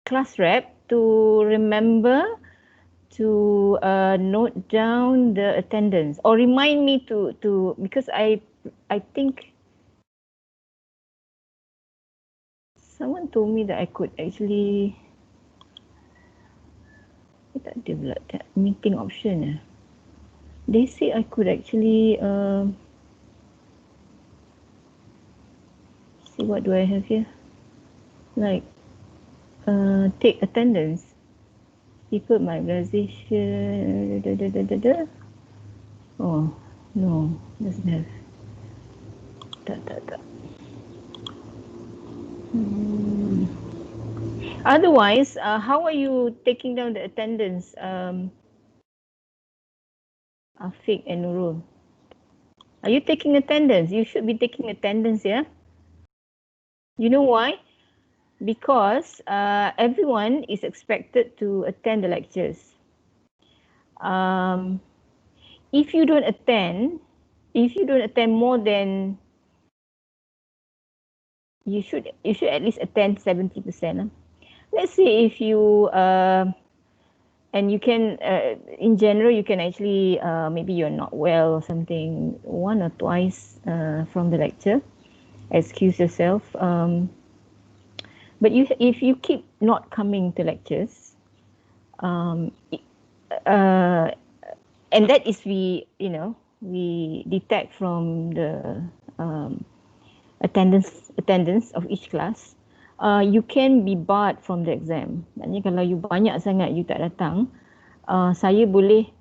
class rep to remember to note down the attendance or remind me to because I think someone told me that I could actually tak ada pula that meeting option. They say I could actually see what do I have here, like take attendance, people mobilization. Oh no, doesn't have. Tak. Otherwise, how are you taking down the attendance, Afiq and Nurul? Are you taking attendance? You should be taking attendance, yeah? You know why? Because everyone is expected to attend the lectures. If you don't attend more than, you should at least attend 70%. Let's say if you and you can in general you can actually maybe you're not well or something, one or twice from the lecture, excuse yourself. But if you keep not coming to lectures, and that is we detect from the attendance of each class, you can be barred from the exam. Maknanya kalau you banyak sangat you tak datang, saya boleh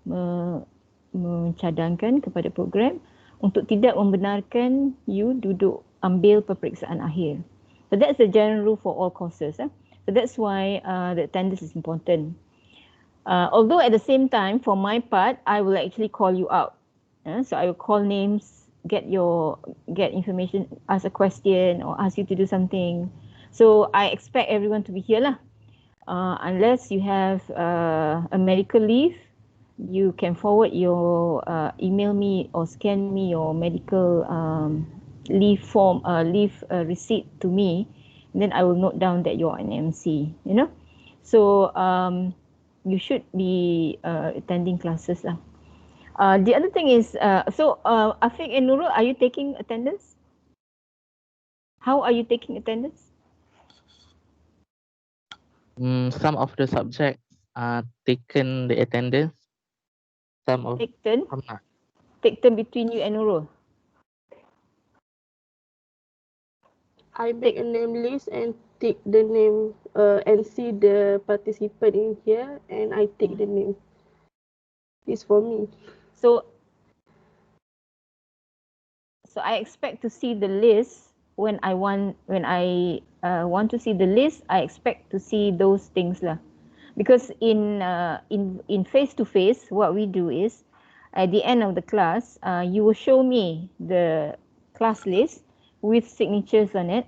mencadangkan kepada program untuk tidak membenarkan you duduk ambil peperiksaan akhir. So that's the general rule for all courses. So that's why the attendance is important. Although at the same time, for my part, I will actually call you out. So I will call names, get information, ask a question or ask you to do something. So I expect everyone to be here lah. Unless you have a medical leave, you can forward your email me or scan me your medical leave form, receipt to me, and then I will note down that you're an MC, So you should be attending classes lah. The other thing is, Afiq and Nurul, are you taking attendance? How are you taking attendance? Some of the subjects are taken the attendance. Some of take turn between you and Nurul. I make a name list and take the name and see the participant in here, and I take the name. It's for me. So I expect to see the list when I want to see the list. I expect to see those things lah, because in face to face, what we do is at the end of the class, you will show me the class list with signatures on it,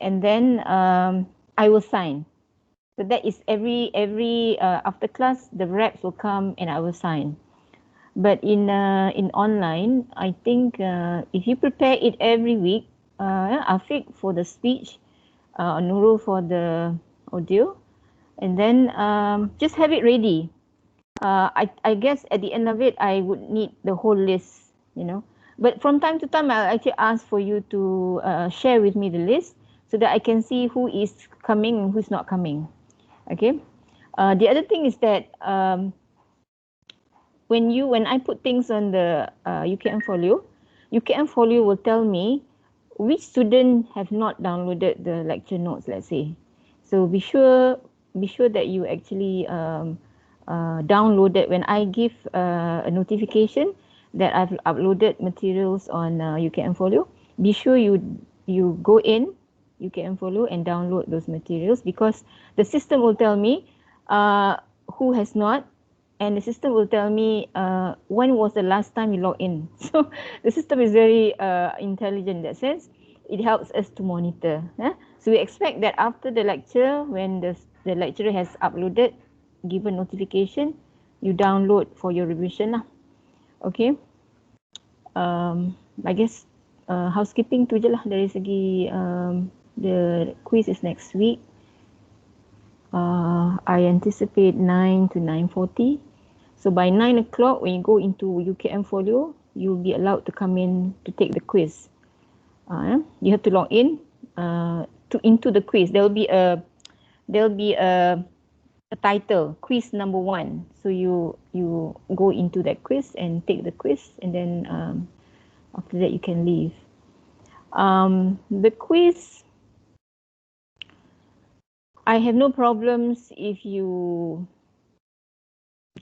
and then I will sign. So that is every after class, the reps will come and I will sign. But in online, I think if you prepare it every week, Afiq for the speech, Nurul for the audio, and then just have it ready. I guess at the end of it, I would need the whole list, But from time to time, I'll actually ask for you to share with me the list so that I can see who is coming and who's not coming. Okay. The other thing is that when I put things on the UKM folio will tell me which student have not downloaded the lecture notes, let's say. So be sure that you actually downloaded when I give a notification that I've uploaded materials on UKM folio. Be sure you go in UKM folio and download those materials, because the system will tell me who has not, and the system will tell me when was the last time you logged in. So the system is very intelligent in that sense. It helps us to monitor. So we expect that after the lecture, when the lecturer has uploaded, given notification, you download for your revision lah. Okay. I guess housekeeping tu je lah dari segi the quiz is next week. I anticipate 9 to 9:40. So by 9 o'clock, when you go into UKM Folio, you'll be allowed to come in to take the quiz. You have to log in into the quiz. There'll be a title, quiz number 1. So you go into that quiz and take the quiz, and then after that you can leave. The quiz, I have no problems if you,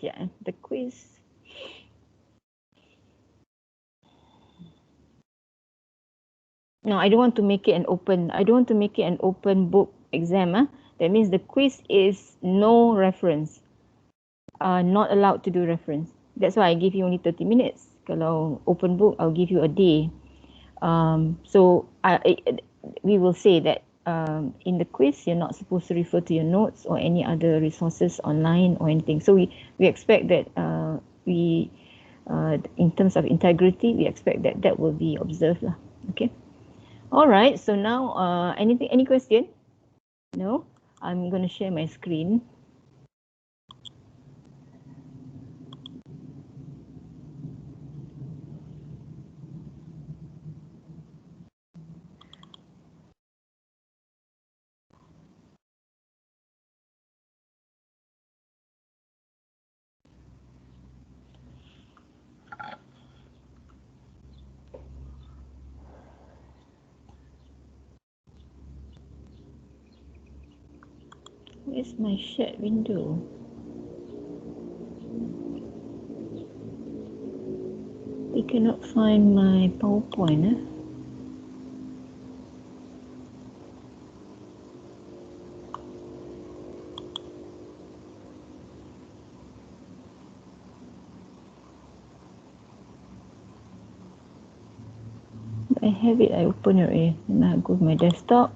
the quiz. No, I don't want to make it an open book exam. That means the quiz is no reference. Not allowed to do reference. That's why I give you only 30 minutes. Kalau open book, I'll give you a day. So we will say that in the quiz, you're not supposed to refer to your notes or any other resources online or anything. So we expect that in terms of integrity, we expect that will be observed lah. Okay. All right. So now, any question? No. I'm going to share my screen. Where's my shared window? I cannot find my PowerPoint. I have it, I open it already. Then I go to my desktop.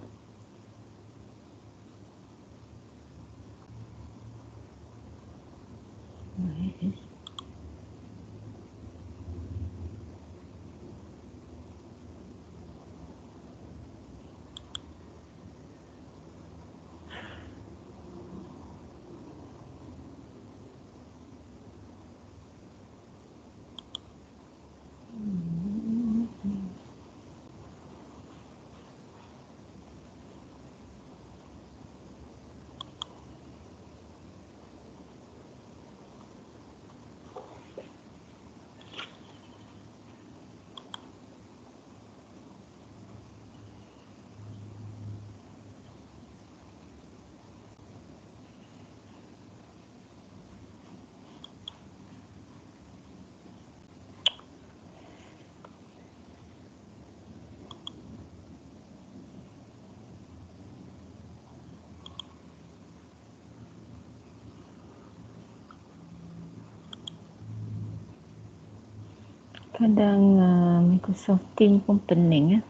Kadang Microsoft Teams pun pening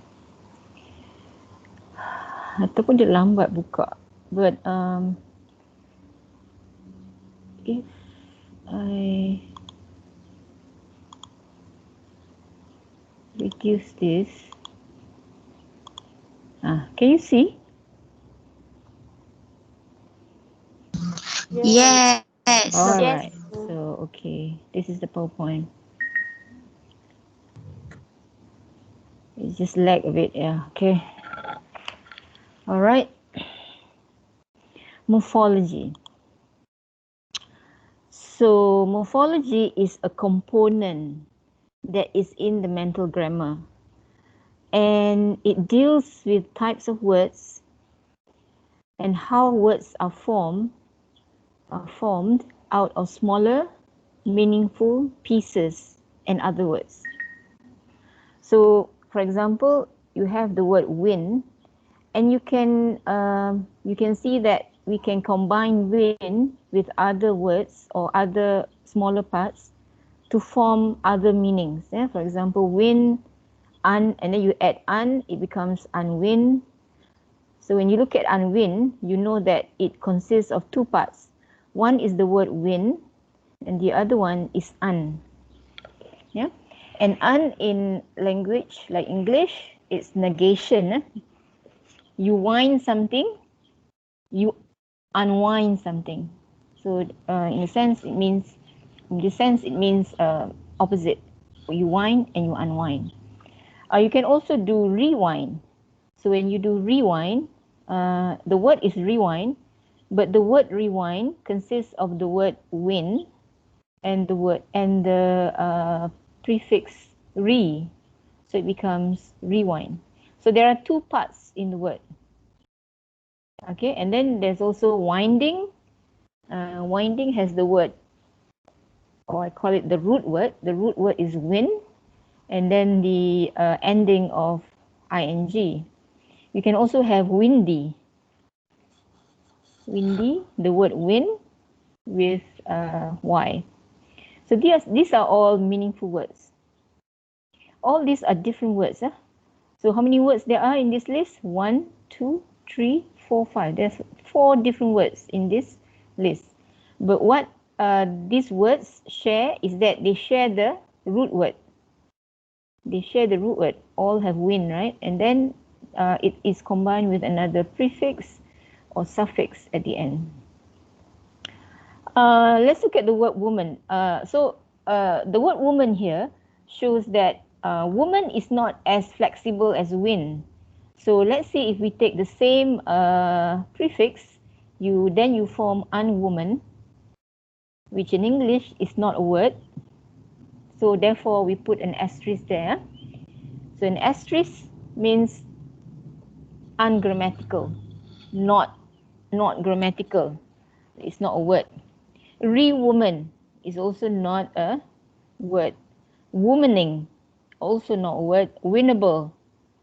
ataupun dia lambat buka. But if I reduce this, can you see? Yes. All Yes. right. So okay, this is the PowerPoint. It just lag a bit, yeah. Okay. All right. Morphology. So morphology is a component that is in the mental grammar, and it deals with types of words and how words are formed out of smaller, meaningful pieces and other words. So, for example, you have the word win, and you can see that we can combine win with other words or other smaller parts to form other meanings. Yeah? For example, win, and then you add it becomes unwin. So when you look at unwin, you know that it consists of two parts. One is the word win, and the other one is un. Yeah, and un in language like English, it's negation. You whine something, you unwind something. So in a sense, it means, in this sense, it means opposite. You wind and you unwind. You can also do rewind. So when you do rewind, the word is rewind, but the word rewind consists of the word win and the prefix re. So it becomes rewind. So there are two parts in the word. Okay, and then there's also winding. Winding has the word, or I call it the root word. The root word is win, and then the ending of ing. You can also have windy. Windy, the word win with y. So these are all meaningful words. All these are different words. So how many words there are in this list? 1, 2, 3, 4, 5. There's 4 different words in this list. But what these words share is that they share the root word. They share the root word. All have win, right? And then it is combined with another prefix or suffix at the end. Let's look at the word woman. The word woman here shows that woman is not as flexible as win. So let's say if we take the same prefix, then you form unwoman, which in English is not a word. So therefore we put an asterisk there. So an asterisk means ungrammatical, not grammatical. It's not a word. Re-woman is also not a word. Womaning, also not a word. Winnable,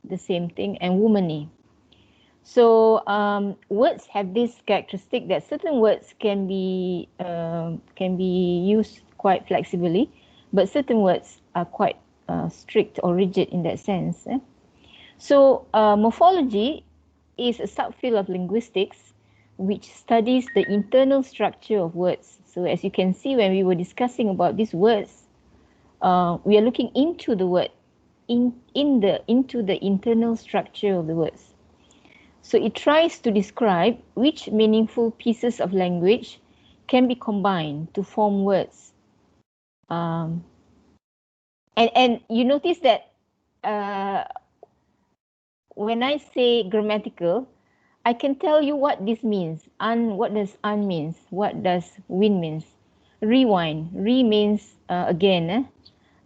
the same thing, and womany. So words have this characteristic that certain words can be used quite flexibly, but certain words are quite strict or rigid in that sense. So morphology is a subfield of linguistics which studies the internal structure of words. So as you can see, when we were discussing about these words, we are looking into the word, into the internal structure of the words. So it tries to describe which meaningful pieces of language can be combined to form words. And you notice that when I say grammatical, I can tell you what this means. What does un means? What does win means? Rewind. Re means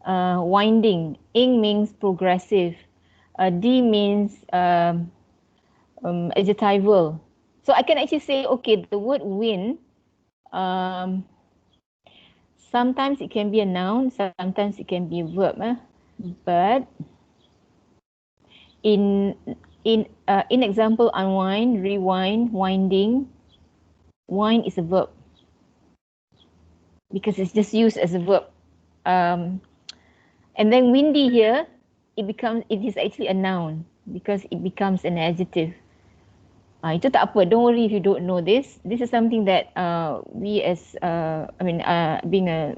winding. Ing means progressive. D means adjectival. So I can actually say, okay, the word win, sometimes it can be a noun, sometimes it can be a verb. But in example, unwind, rewind, winding, wind is a verb because it's just used as a verb. And then windy here, it is actually a noun because it becomes an adjective. Itu tak apa. Don't worry if you don't know this. This is something that we as being a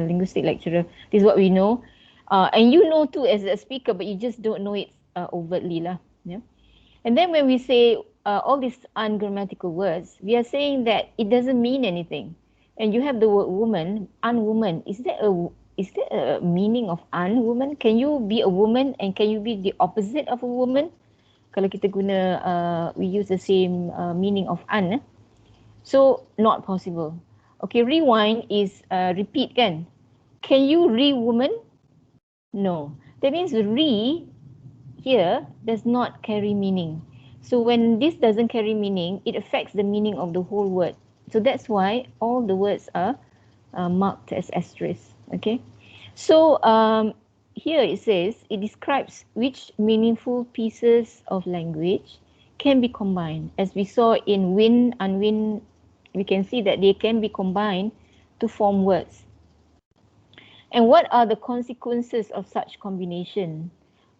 linguistic lecturer, this is what we know, and you know too as a speaker, but you just don't know it overtly lah. Yeah. And then when we say all these ungrammatical words, we are saying that it doesn't mean anything. And you have the word woman, unwoman. Is there a meaning of unwoman? Can you be a woman and can you be the opposite of a woman? Kalau kita guna, we use the same meaning of un. So, not possible. Okay, rewind is repeat kan? Can you re-woman? No. That means re here does not carry meaning. So when this doesn't carry meaning, it affects the meaning of the whole word. So that's why all the words are marked as asterisk. Okay. So here it says it describes which meaningful pieces of language can be combined. As we saw in win, unwin, we can see that they can be combined to form words. And what are the consequences of such combination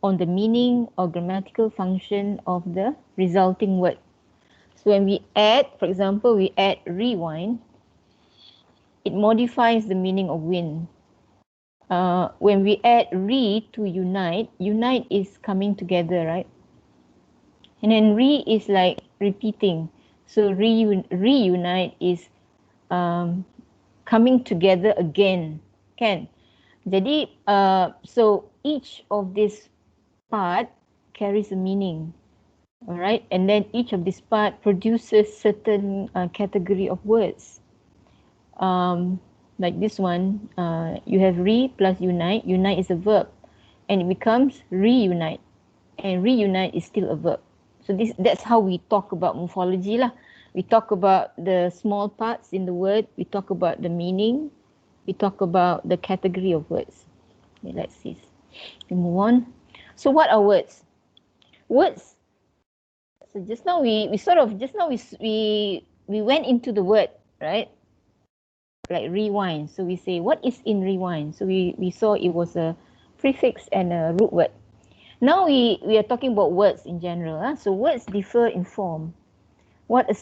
on the meaning or grammatical function of the resulting word? So when we add, for example, we add rewind, it modifies the meaning of win. When we add re to unite, unite is coming together, right? And then re is like repeating. So reunite is coming together again, kan? Jadi so each of this part carries a meaning, alright, and then each of this part produces certain category of words. Like this one, you have plus unite. Unite is a verb, and it becomes reunite, and reunite is still a verb. So that's how we talk about morphology lah. We talk about the small parts in the word. We talk about the meaning. We talk about the category of words. Okay, let's see. We move on. So what are words? Words. So just now we went into the word, right? Like rewind. So we say what is in rewind? So we saw it was a prefix and a root word. Now we are talking about words in general. So words differ in form. What a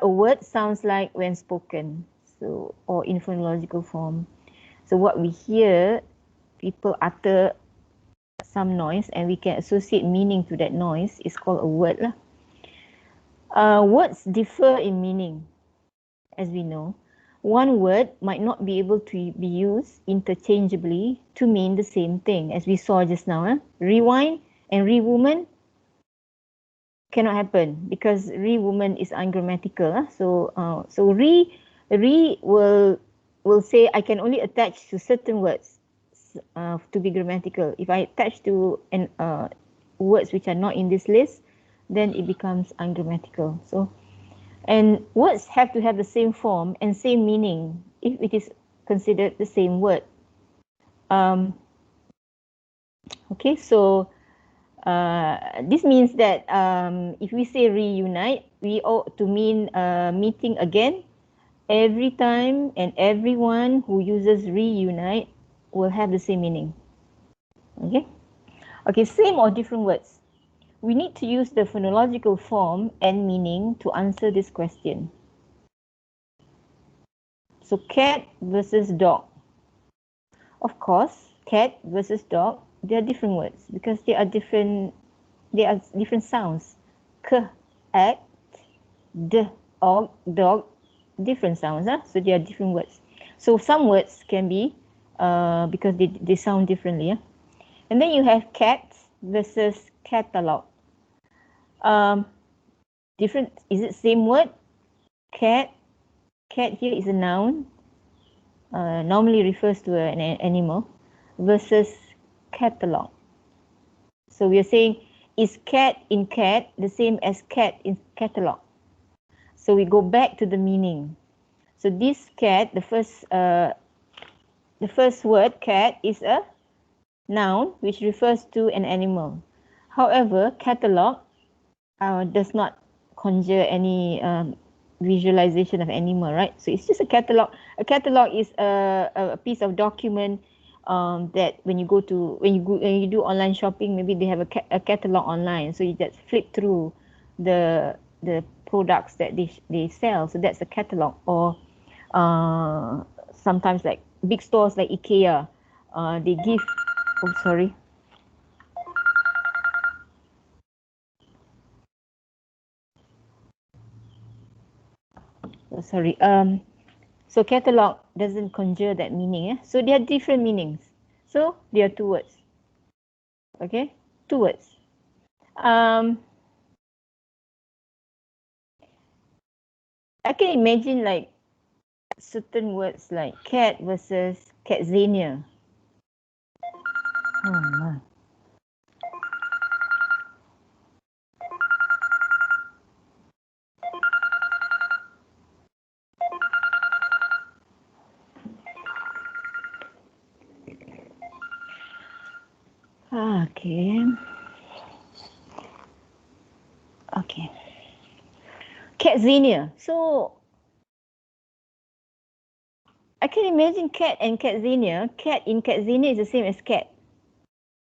word sounds like when spoken. So or in phonological form. So what we hear, people utter some noise and we can associate meaning to that noise is called a word lah. Words differ in meaning, as we know. One word might not be able to be used interchangeably to mean the same thing, as we saw just now. Rewind and rewoman cannot happen because rewoman is ungrammatical. So re will say I can only attach to certain words to be grammatical. If I attach to words which are not in this list, then it becomes ungrammatical. So, and words have to have the same form and same meaning if it is considered the same word. Okay, so this means that if we say reunite, we ought to mean meeting again. Every time and everyone who uses reunite will have the same meaning. Okay? Okay, same or different words. We need to use the phonological form and meaning to answer this question. So cat versus dog. Of course, cat versus dog, they are different words because they are different sounds. K, at, d, og, dog, different sounds. So they are different words. So some words can be because they sound differently. And then you have cat versus catalog. Different, is it same word? Cat here is a noun, normally refers to an animal, versus catalog. So we are saying, is cat in cat the same as cat in catalog? So we go back to the meaning. So this cat, the first word cat is a noun which refers to an animal. However, catalog does not conjure any visualization of animal, right? So it's just a catalog. A catalog is a piece of document that when you do online shopping, maybe they have a catalog online. So you just flip through the products that they sell. So that's a catalog. Or sometimes like big stores like IKEA, they give. Oh, sorry. Oh, sorry. So catalog doesn't conjure that meaning. So they are different meanings. So they are two words. Okay, two words. I can imagine like certain words like cat versus catzania. Oh my. Okay. Okay. Catzania. So I can imagine cat and catzania. Cat in catzania is the same as cat.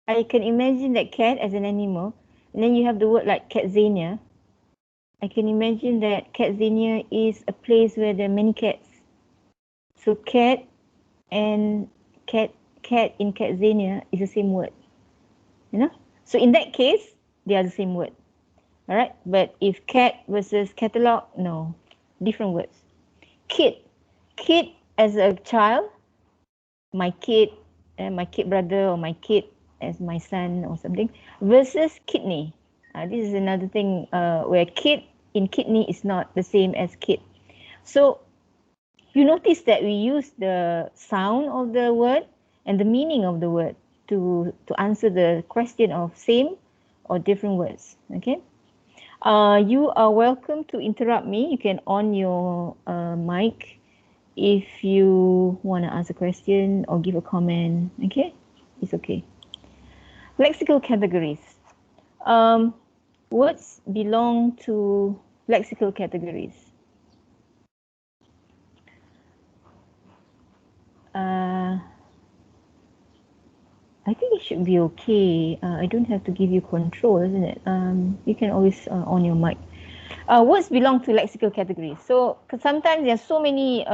I can imagine that cat as an animal, and then you have the word like catzania. I can imagine that catzania is a place where there are many cats. So cat and cat in catzania is the same word. You know? So in that case, they are the same word. All right, but if cat versus catalog, no, different words. Kid, kid as a child, my kid, my kid brother or my kid as my son or something, versus kidney. This is another thing where kid in kidney is not the same as kid. So you notice that we use the sound of the word and the meaning of the word to answer the question of same or different words. Okay. You are welcome to interrupt me. You can on your mic if you want to ask a question or give a comment. Okay, it's okay. Lexical categories. Words belong to lexical categories. I think it should be okay. I don't have to give you control, isn't it? You can always on your mic. Words belong to lexical categories. So sometimes there are so many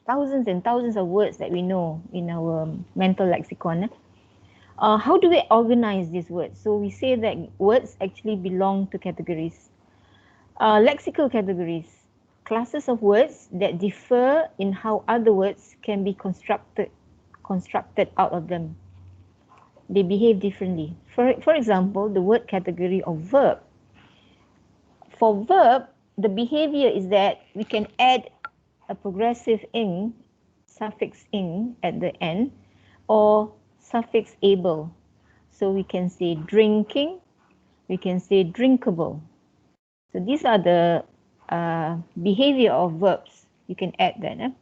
thousands and thousands of words that we know in our mental lexicon. How do we organize these words? So we say that words actually belong to categories. Lexical categories, classes of words that differ in how other words can be constructed out of them. They behave differently. For example, the word category of verb. For verb, the behavior is that we can add a progressive ing, suffix ing at the end, or suffix able. So we can say drinking, we can say drinkable. So these are the behavior of verbs. You can add that.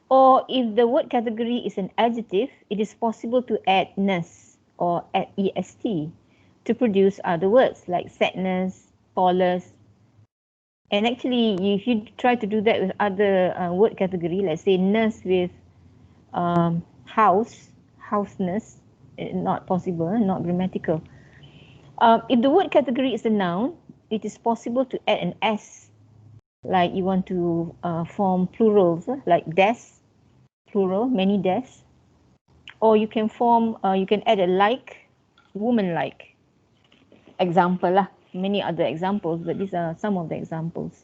Or if the word category is an adjective, it is possible to add ness or add est to produce other words like sadness, tallest. And actually, if you try to do that with other word category, let's say nurse with houseness, not possible, not grammatical. If the word category is a noun, it is possible to add an s, like you want to form plurals, like des, plural, many des. Or you can form, you can add a like, woman-like. Example lah, many other examples, but these are some of the examples.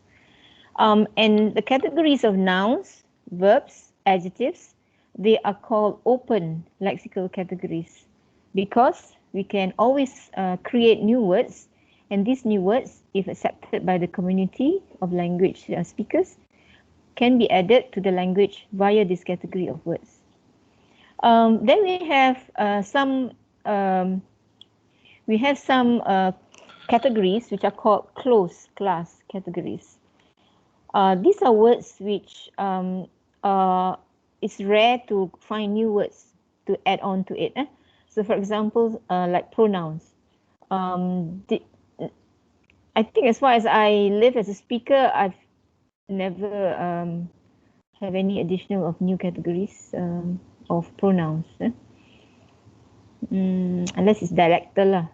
And the categories of nouns, verbs, adjectives, they are called open lexical categories because we can always create new words, and these new words, if accepted by the community of language speakers, can be added to the language via this category of words. Then we have some categories which are called closed class categories. These are words which it's rare to find new words to add on to it. So for example, like pronouns. I think as far as I live as a speaker, I've never have any additional of new categories of pronouns. Unless it's dialectal lah.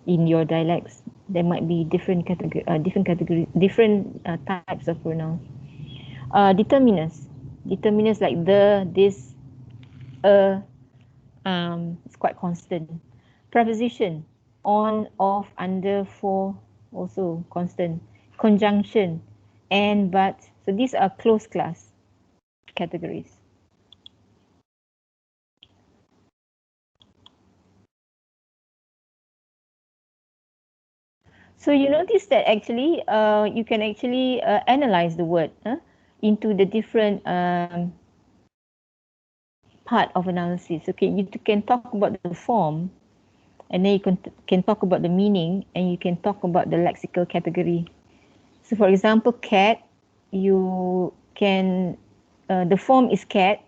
In your dialects, there might be different types of pronouns. Determiners like the, this, it's quite constant. Preposition, on, off, under, for, also constant. Conjunction, and, but. So these are closed class categories. So you notice that actually you can actually analyze the word into the different part of analysis. Okay, you can talk about the form, and then you can talk about the meaning, and you can talk about the lexical category. So for example, cat, you can, the form is cat.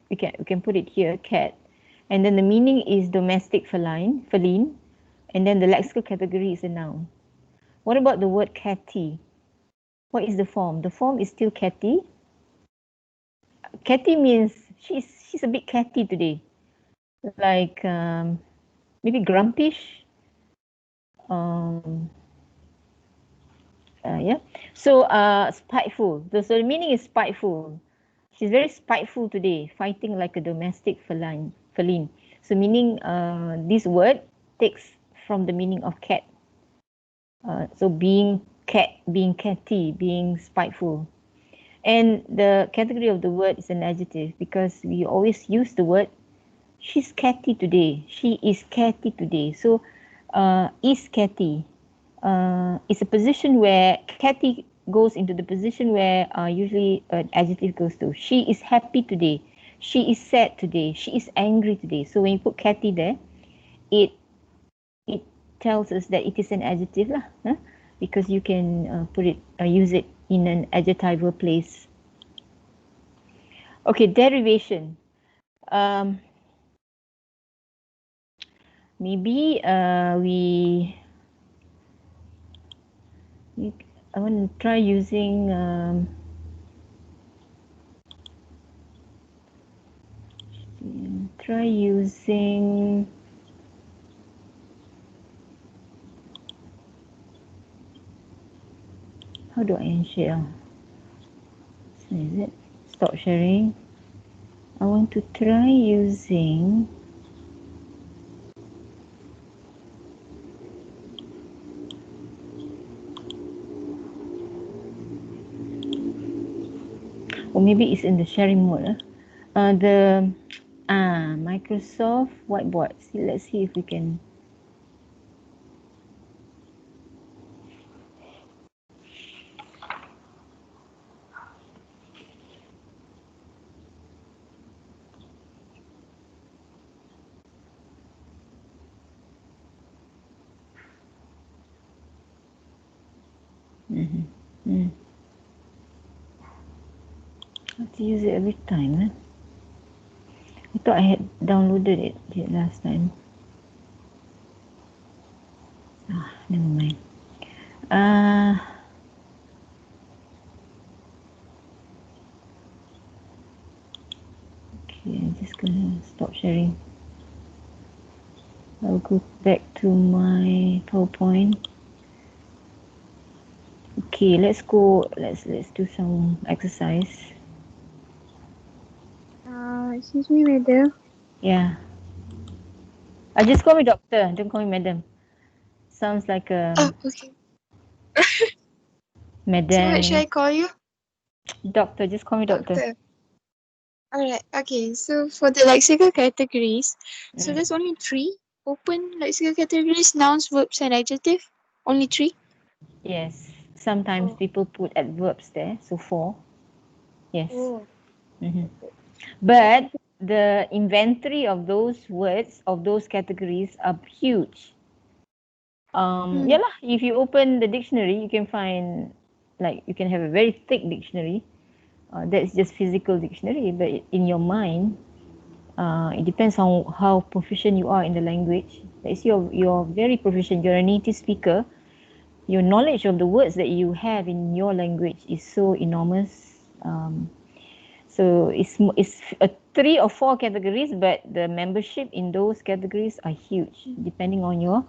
We can put it here, cat. And then the meaning is domestic feline, and then the lexical category is a noun. What about the word catty? What is the form? The form is still catty. Catty means she's a bit catty today. Like maybe grumpish. Yeah. So spiteful. So the meaning is spiteful. She's very spiteful today, fighting like a domestic feline. So meaning this word takes from the meaning of cat. So being catty, being spiteful. And the category of the word is an adjective because we always use the word she's catty today. She is catty today. So is catty is a position where catty goes into the position where usually an adjective goes to. She is happy today. She is sad today. She is angry today. So when you put catty there, it tells us that it is an adjective lah, because you can use it in an adjectival place. Okay, derivation. Maybe I want to try using how do I share? So is it stop sharing? I want to try using or maybe it's in the sharing mode. Microsoft Whiteboard. Let's see if we can. I have to use it every time. I thought I had downloaded it last time. Never mind. Okay, I'm just gonna stop sharing. I'll go back to my PowerPoint. Okay, let's go. Let's do some exercise. Excuse me, madam. Yeah. Just call me doctor. Don't call me madam. Sounds like a Okay. madam. So what should I call you? Doctor. Just call me doctor. Alright. Okay. So for the lexical categories, so there's only 3 open lexical categories: nouns, verbs, and adjective. Only 3. Yes. Sometimes people put adverbs there, so 4. Yes. But the inventory of those words, of those categories, are huge. Yeah lah, if you open the dictionary, you can find, like, you can have a very thick dictionary. That's just physical dictionary, but in your mind, it depends on how proficient you are in the language. Let's say you're very proficient, you're a native speaker, your knowledge of the words that you have in your language is so enormous. So it's 3 or 4 categories, but the membership in those categories are huge, depending on your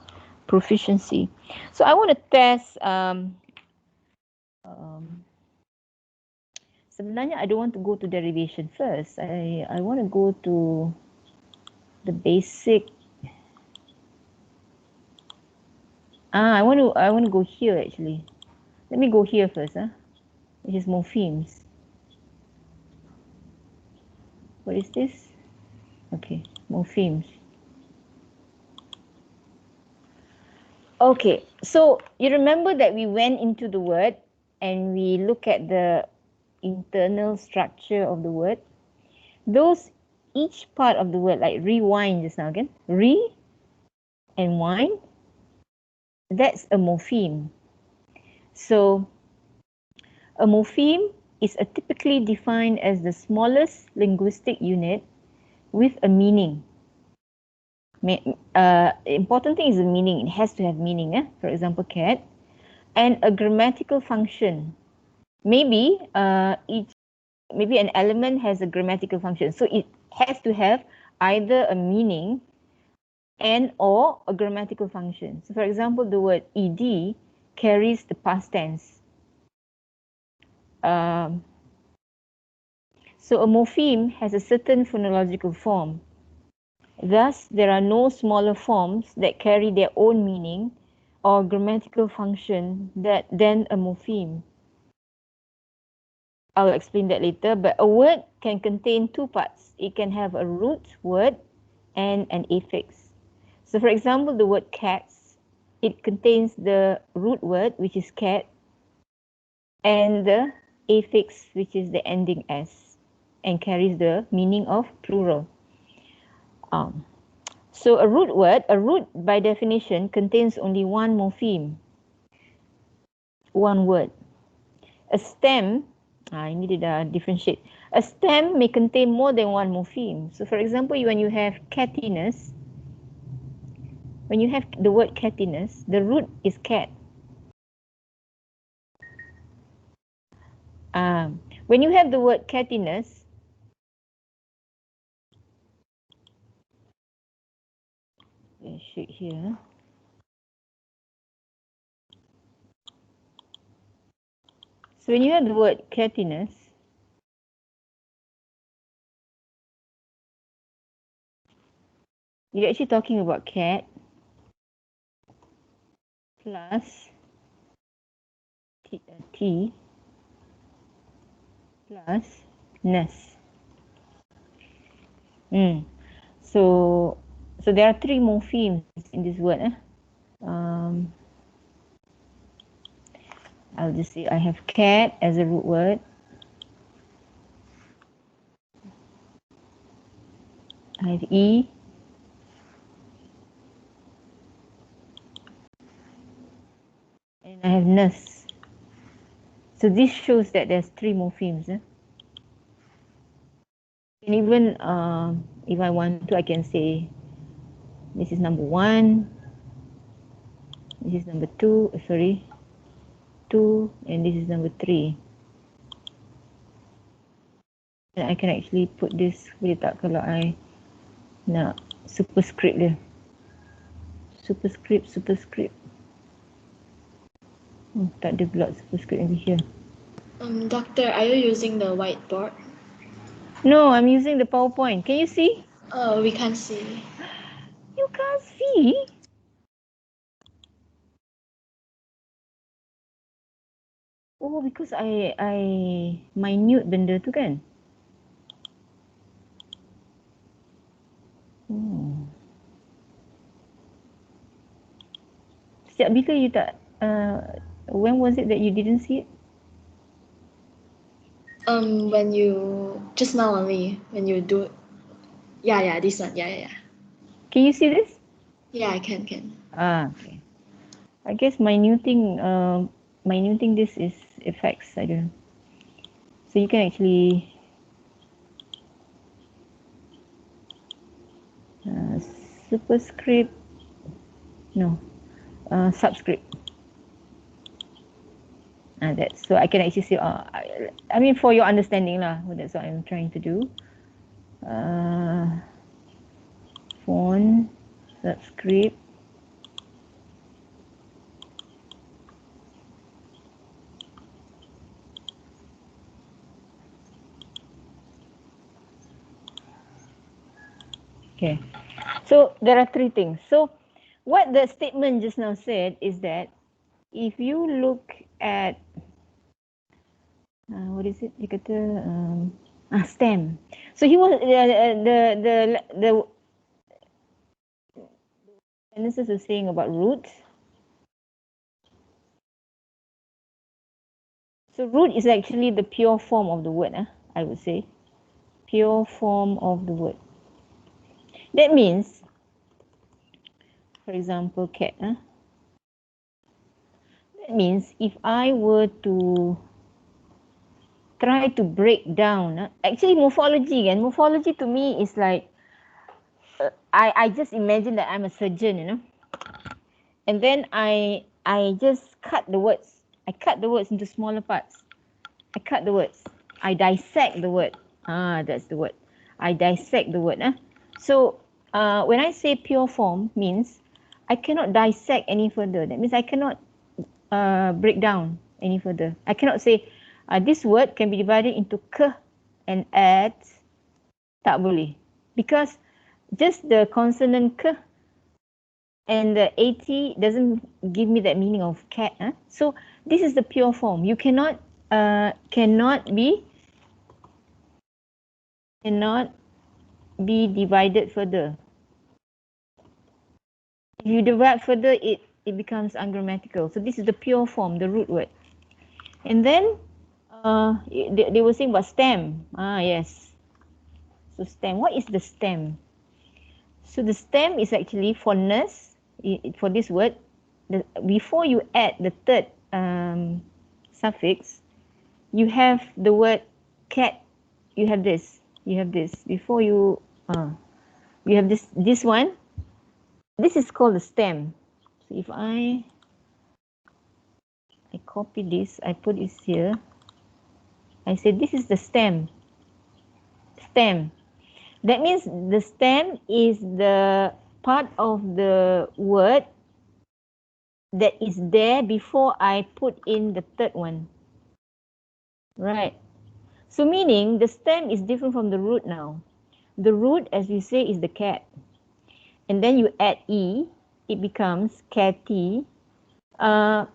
proficiency. So I want to test. Sebenarnya I don't want to go to derivation first. I want to go to the basic. I want to go here actually. Let me go here first, which is morphemes. What is this? Okay, morphemes. Okay, so you remember that we went into the word and we look at the internal structure of the word. Each part of the word, like rewind just now again, re and wind, that's a morpheme. So a morpheme is typically defined as the smallest linguistic unit with a meaning. Important thing is the meaning. It has to have meaning. For example, cat, and a grammatical function. Maybe maybe an element has a grammatical function, so it has to have either a meaning and or a grammatical function. So, for example, the word ed carries the past tense. So a morpheme has a certain phonological form. Thus, there are no smaller forms that carry their own meaning or grammatical function than a morpheme. I'll explain that later, but a word can contain two parts. It can have a root word and an affix. So for example, the word cats, it contains the root word, which is cat, and the affix, which is the ending s, and carries the meaning of plural. So a root by definition contains only one morpheme, one word. A stem, I needed to differentiate. A stem may contain more than one morpheme. So for example, when you have cattiness, when you have the word cattiness, the root is cat. When you have the word cattiness, let's shoot here. So when you have the word cattiness, you're actually talking about cat plus T plus ness. So there are three morphemes in this word. I'll just say I have cat as a root word. I have E. And I have nurse. So this shows that there's three morphemes. And even if I want to, I can say this is number 1, this is number 2, 2, and this is number 3. And I can actually put this, boleh tak kalau I nak superscript dia. Superscript. Tak ada pula superscript over here. Doctor, are you using the whiteboard? No, I'm using the PowerPoint. Can you see? Oh, we can't see. You can't see? Oh, because I minute benda tu kan. Sejak bila you tak, when was it that you didn't see it? When you, just now only, when you do, yeah, this one, yeah. Can you see this? Yeah, I can. Okay. I guess minuting this is effects, I don't know. So you can actually superscript, no, subscript. That's, so I can actually see, I mean for your understanding lah, that's what I'm trying to do. Font, subscript. Okay, so there are three things. So what the statement just now said is that if you look at what is it? Dia kata stem. So he was the sentences was saying about root. So root is actually the pure form of the word. I would say pure form of the word. That means, for example, cat. That means if I were to try to break down, actually morphology to me is like, I just imagine that I'm a surgeon, and then I just cut the words. I cut the words into smaller parts. I cut the words. I dissect the word. That's the word. I dissect the word. So when I say pure form means I cannot dissect any further. That means I cannot break down any further. I cannot say this word can be divided into ke and at. Tak boleh. Because just the consonant k and the at doesn't give me that meaning of cat. Huh? So this is the pure form. You cannot be divided further. If you divide further, it becomes ungrammatical. So this is the pure form, the root word. And then they were saying about stem. Yes. So stem. What is the stem? So the stem is actually fondness for this word. Before you add the third suffix, you have the word cat. You have this. Before you have this one. This is called the stem. So if I copy this, I put this here. I say this is the stem. Stem. That means the stem is the part of the word that is there before I put in the third one. Right. So meaning the stem is different from the root now. The root, as we say, is the cat. And then you add E, it becomes catty. Then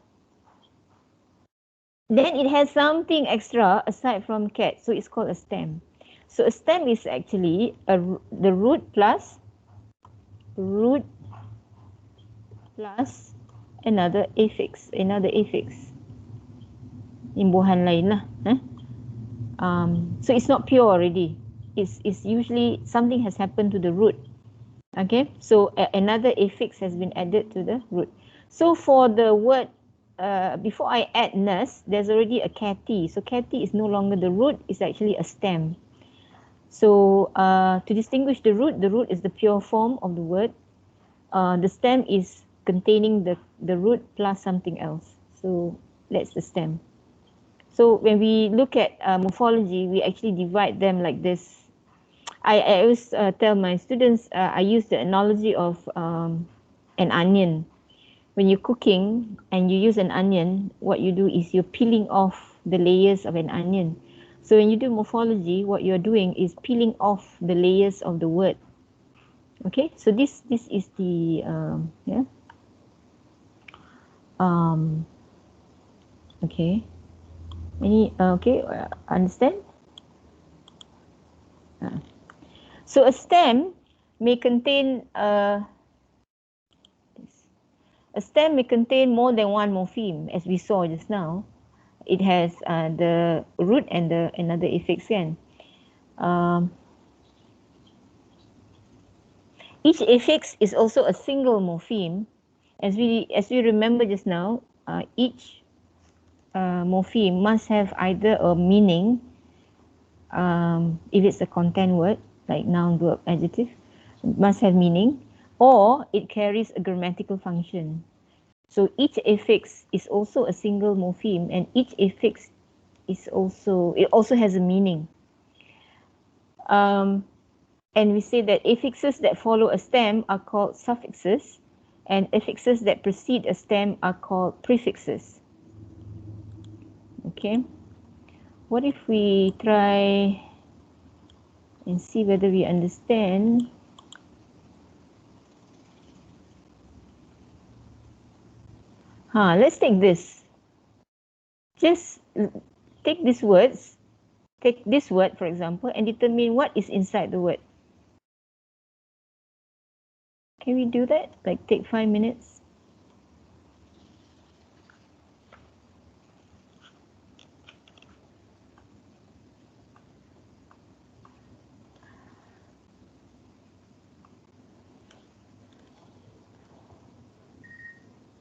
it has something extra aside from cat, so it's called a stem. So a stem is actually the root plus another affix. Imbuhan lain lah. So it's not pure already. It's usually something has happened to the root. Okay, so another affix has been added to the root. So for the word, before I add nurse, there's already a catty. So catty is no longer the root, it's actually a stem. So to distinguish the root is the pure form of the word. The stem is containing the root plus something else. So that's the stem. So when we look at morphology, we actually divide them like this. I always tell my students, I use the analogy of an onion. When you're cooking and you use an onion, what you do is you're peeling off the layers of an onion. So when you do morphology, what you're doing is peeling off the layers of the word. Okay, so this is the okay. Understand? So a stem may contain more than one morpheme, as we saw just now. It has the root and another affix. Each affix is also a single morpheme. As we remember just now, each morpheme must have either a meaning, if it's a content word like noun, verb, adjective, it must have meaning, or it carries a grammatical function. So each affix is also a single morpheme, and each affix also has a meaning. And we say that affixes that follow a stem are called suffixes, and affixes that precede a stem are called prefixes. Okay. What if we try and see whether we understand? Let's take this. Just take these words. Take this word, for example, and determine what is inside the word. Can we do that? Like take 5 minutes?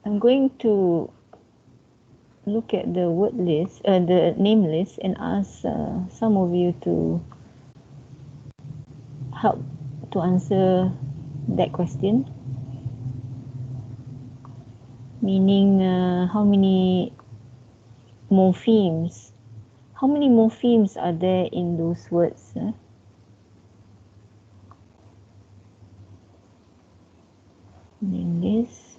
I'm going to look at the word list, the name list, and ask some of you to help to answer that question. Meaning, how many morphemes are there in those words? Name list.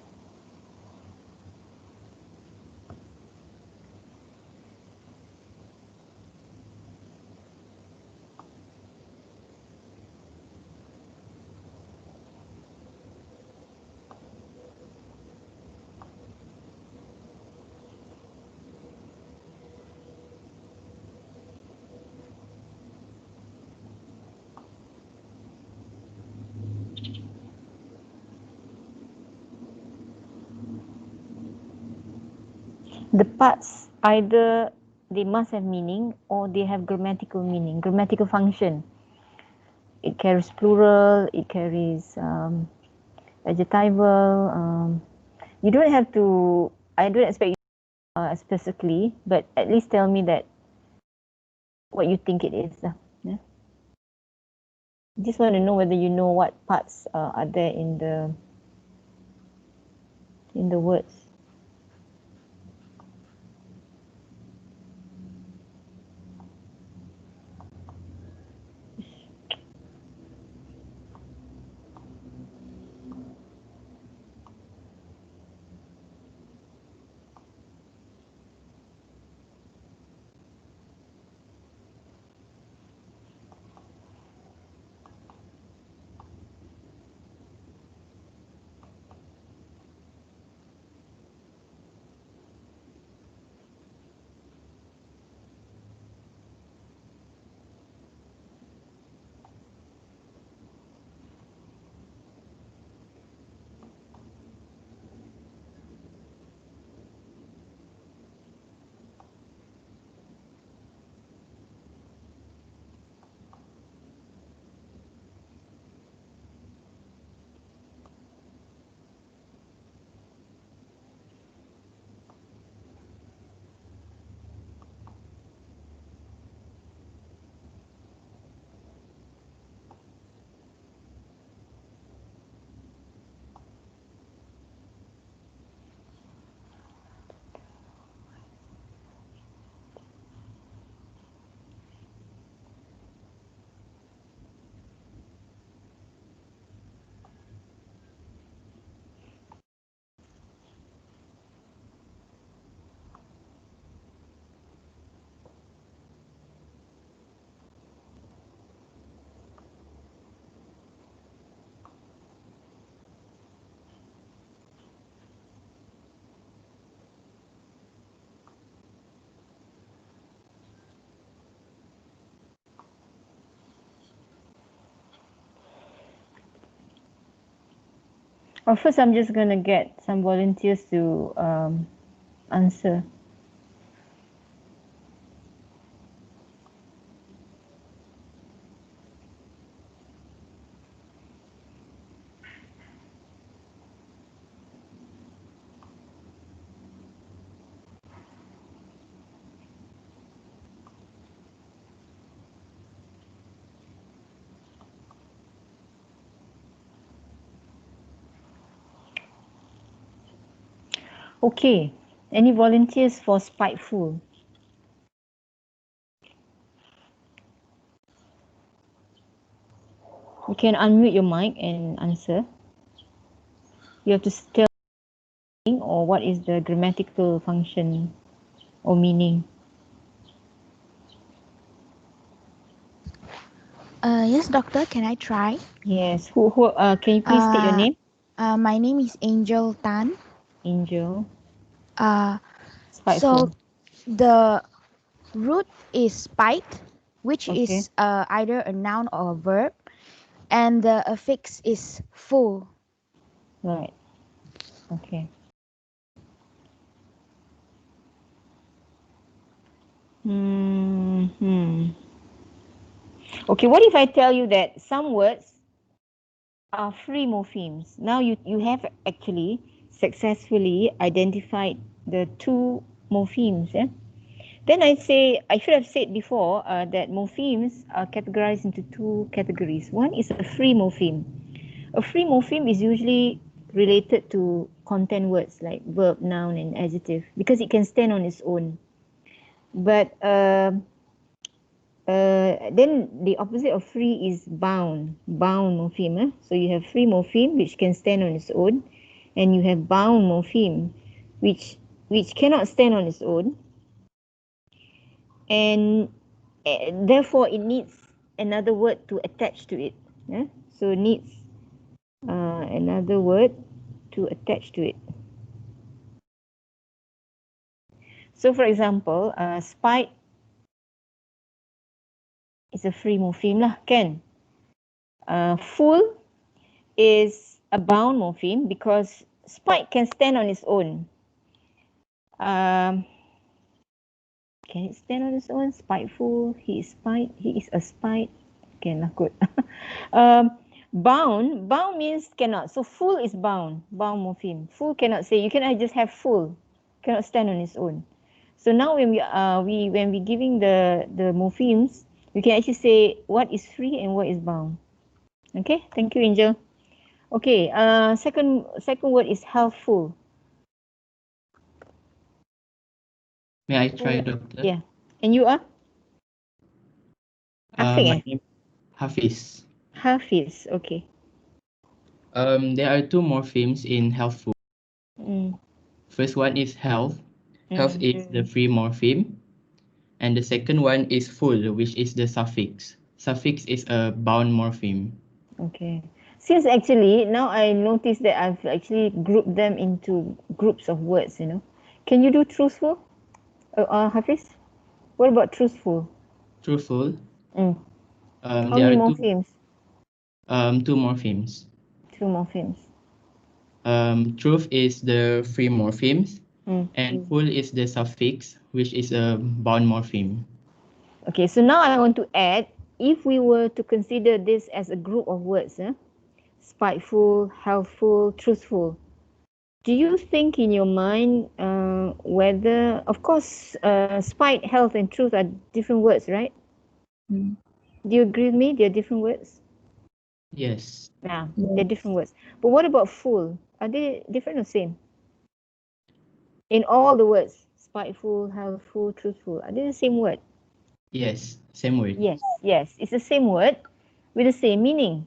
The parts either they must have meaning or they have grammatical meaning, grammatical function. It carries plural, it carries adjectival. You don't have to, I don't expect you specifically, but at least tell me that what you think it is. Yeah? Just want to know whether you know what parts are there in the words. Well, first I'm just going to get some volunteers to answer. Okay, any volunteers for spiteful? You can unmute your mic and answer. You have to tell or what is the grammatical function or meaning. Yes, doctor, can I try? Yes, who can you please state your name? My name is Angel Tan. Angel. So Spiteful. the root is spite, which Okay. is either a noun or a verb, and the affix is full. Right. Okay. Okay, what if I tell you that some words are free morphemes? Now you have actually successfully identified the two morphemes. Then I should have said before that morphemes are categorized into two categories. One is a free morpheme. A free morpheme is usually related to content words like verb, noun, and adjective because it can stand on its own. But then the opposite of free is bound morpheme. So you have free morpheme which can stand on its own, and you have bound morpheme which cannot stand on its own, and therefore it needs another word to attach to it. So it needs another word to attach to it. So for example, spite is a free morpheme lah, kan? Full is a bound morpheme because spite can stand on its own. Um, can it stand on its own? Spiteful. He is spite. He is a spite. Okay, not good. Bound. Bound means cannot. So full is bound. Bound morpheme. Full cannot say. You cannot just have full. Cannot stand on its own. So now when we giving the morphemes, we can actually say what is free and what is bound. Okay. Thank you, Angel. Okay. Second word is healthful. May I try, Doctor? Yeah. And you are? Afiq, My name Hafiz. Hafiz. Okay. There are two morphemes in healthful. Mm. First one is health. Health is the free morpheme. And the second one is full, which is the suffix. Suffix is a bound morpheme. Okay. Since actually now I noticed that I've actually grouped them into groups of words, you know. Can you do truthful? Hafiz? What about truthful? Truthful. Mm. How There many are morphemes? two morphemes. Two morphemes. Truth is the free morphemes, Mm. and full is the suffix, which is a bound morpheme. Okay, so now I want to add, if we were to consider this as a group of words, spiteful, healthful, truthful, do you think in your mind whether, of course, spite, health, and truth are different words, right? Mm. Do you agree with me? They're different words? Yes. Yeah, they're different words. But what about full? Are they different or same? In all the words, spiteful, healthful, truthful, are they the same word? Yes. Same word. Yes, it's the same word with the same meaning.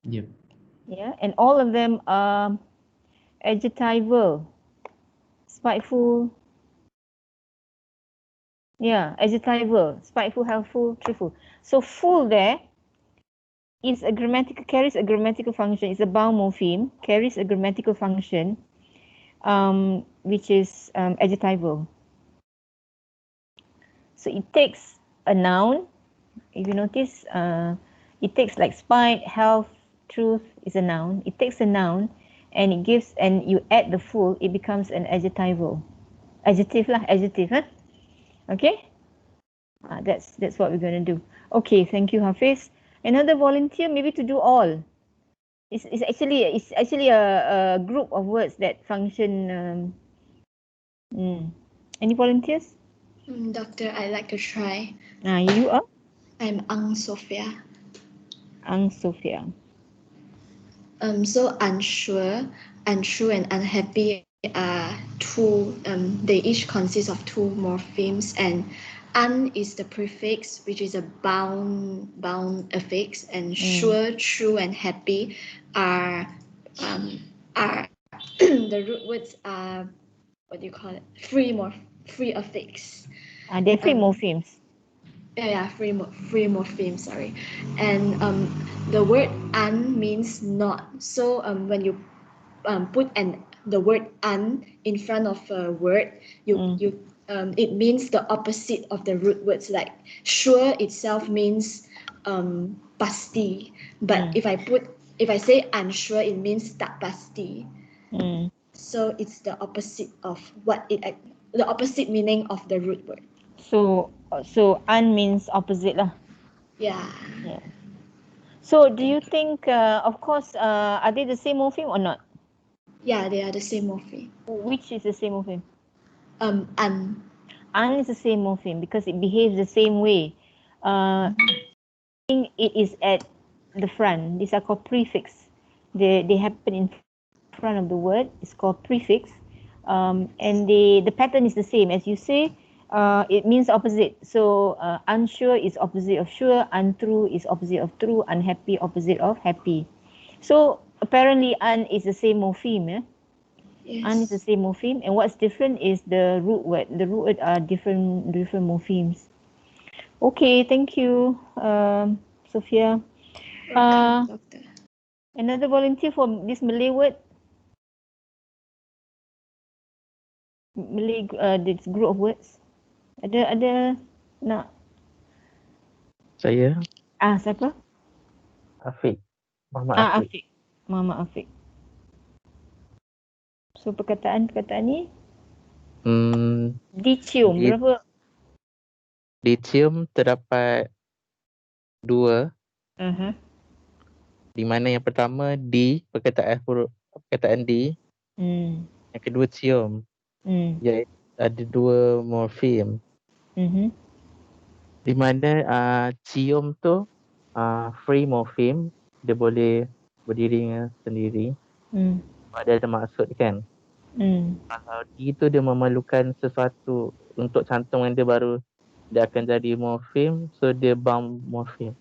Yep. Yeah, and all of them are adjectival. Spiteful, yeah, adjectival. Spiteful, helpful, truthful. So full there is a grammatical, carries a grammatical function. It's a bound morpheme, carries a grammatical function, which is adjectival. So it takes a noun. If you notice, it takes like spite, health, truth is a noun. It takes a noun and it gives, and you add the full, it becomes an adjectival. Adjective lah, adjective, huh? Okay? That's what we're going to do. Okay, thank you, Hafiz. Another volunteer, maybe to do all. It's actually a group of words that function. Any volunteers? Doctor, I'd like to try. You are? I'm Ang Sophia. Ang Sophia. So unsure, untrue, and unhappy are two. They each consist of two morphemes, and un is the prefix, which is a bound affix, and sure, true, and happy are the root words are, what do you call it? Free affix. They're free morphemes. Yeah, free morpheme, sorry. And the word un means not. So when you put the word un in front of a word, it means the opposite of the root words. Like sure itself means pasti, but if I say unsure, it means tak pasti. So it's the opposite of the opposite meaning of the root word. So un means opposite lah. Yeah. So do you think, of course, are they the same morpheme or not? Yeah, they are the same morpheme. Which is the same morpheme? Un. Un is the same morpheme because it behaves the same way. It is at the front. These are called prefix. They happen in front of the word. It's called prefix. And the pattern is the same. As you say, it means opposite. So unsure is opposite of sure. Untrue is opposite of true. Unhappy opposite of happy. So apparently un is the same morpheme. Yes. Un is the same morpheme. And what's different is the root word. The root word are different morphemes. Okay, thank you, Sophia. Welcome, Doctor. Another volunteer for this Malay word? Malay, this group of words. Ada nak? Saya Siapa? Afiq. Muhammad Afiq. Afiq. Muhammad Afiq. So perkataan ni Dicium Di, berapa? dicium terdapat 2, Uh-huh. di mana yang pertama D, perkataan D, yang kedua cium. Iaitu ada 2 morfem. Di mana cium tu free morfem, dia boleh berdiri dengan sendiri. Sebab dia ada maksud kan. Kalau D tu dia memerlukan sesuatu untuk cantuman dia baru dia akan jadi morfem, so dia bound morfem.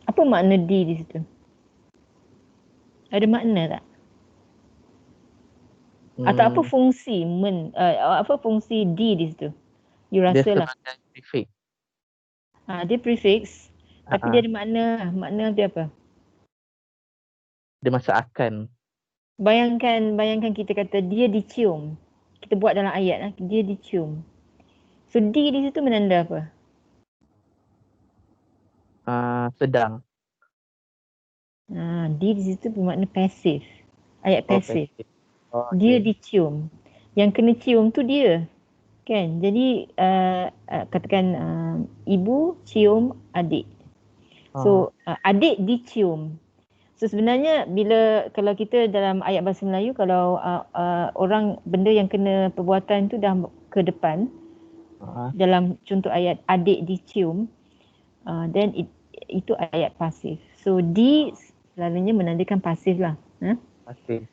Apa makna D di situ? Ada makna tak? Atau apa fungsi apa fungsi D di situ? You Dia rasa lah. sebagai prefix. Dia prefix, tapi dia ada makna. Makna dia apa? Dia macam akan. Bayangkan kita kata dia dicium. Kita buat dalam ayat dia dicium. So D di situ menanda apa? Sedang. D di situ bermakna pasif. Ayat pasif. Dia Okay. dicium. Yang kena cium tu dia. Kan? Jadi katakan ibu cium adik. So adik dicium. So sebenarnya kalau kita dalam ayat bahasa Melayu, kalau benda yang kena perbuatan tu dah ke depan, dalam contoh ayat adik dicium, then itu ayat pasif. So D selalunya menandakan pasif lah. Pasif.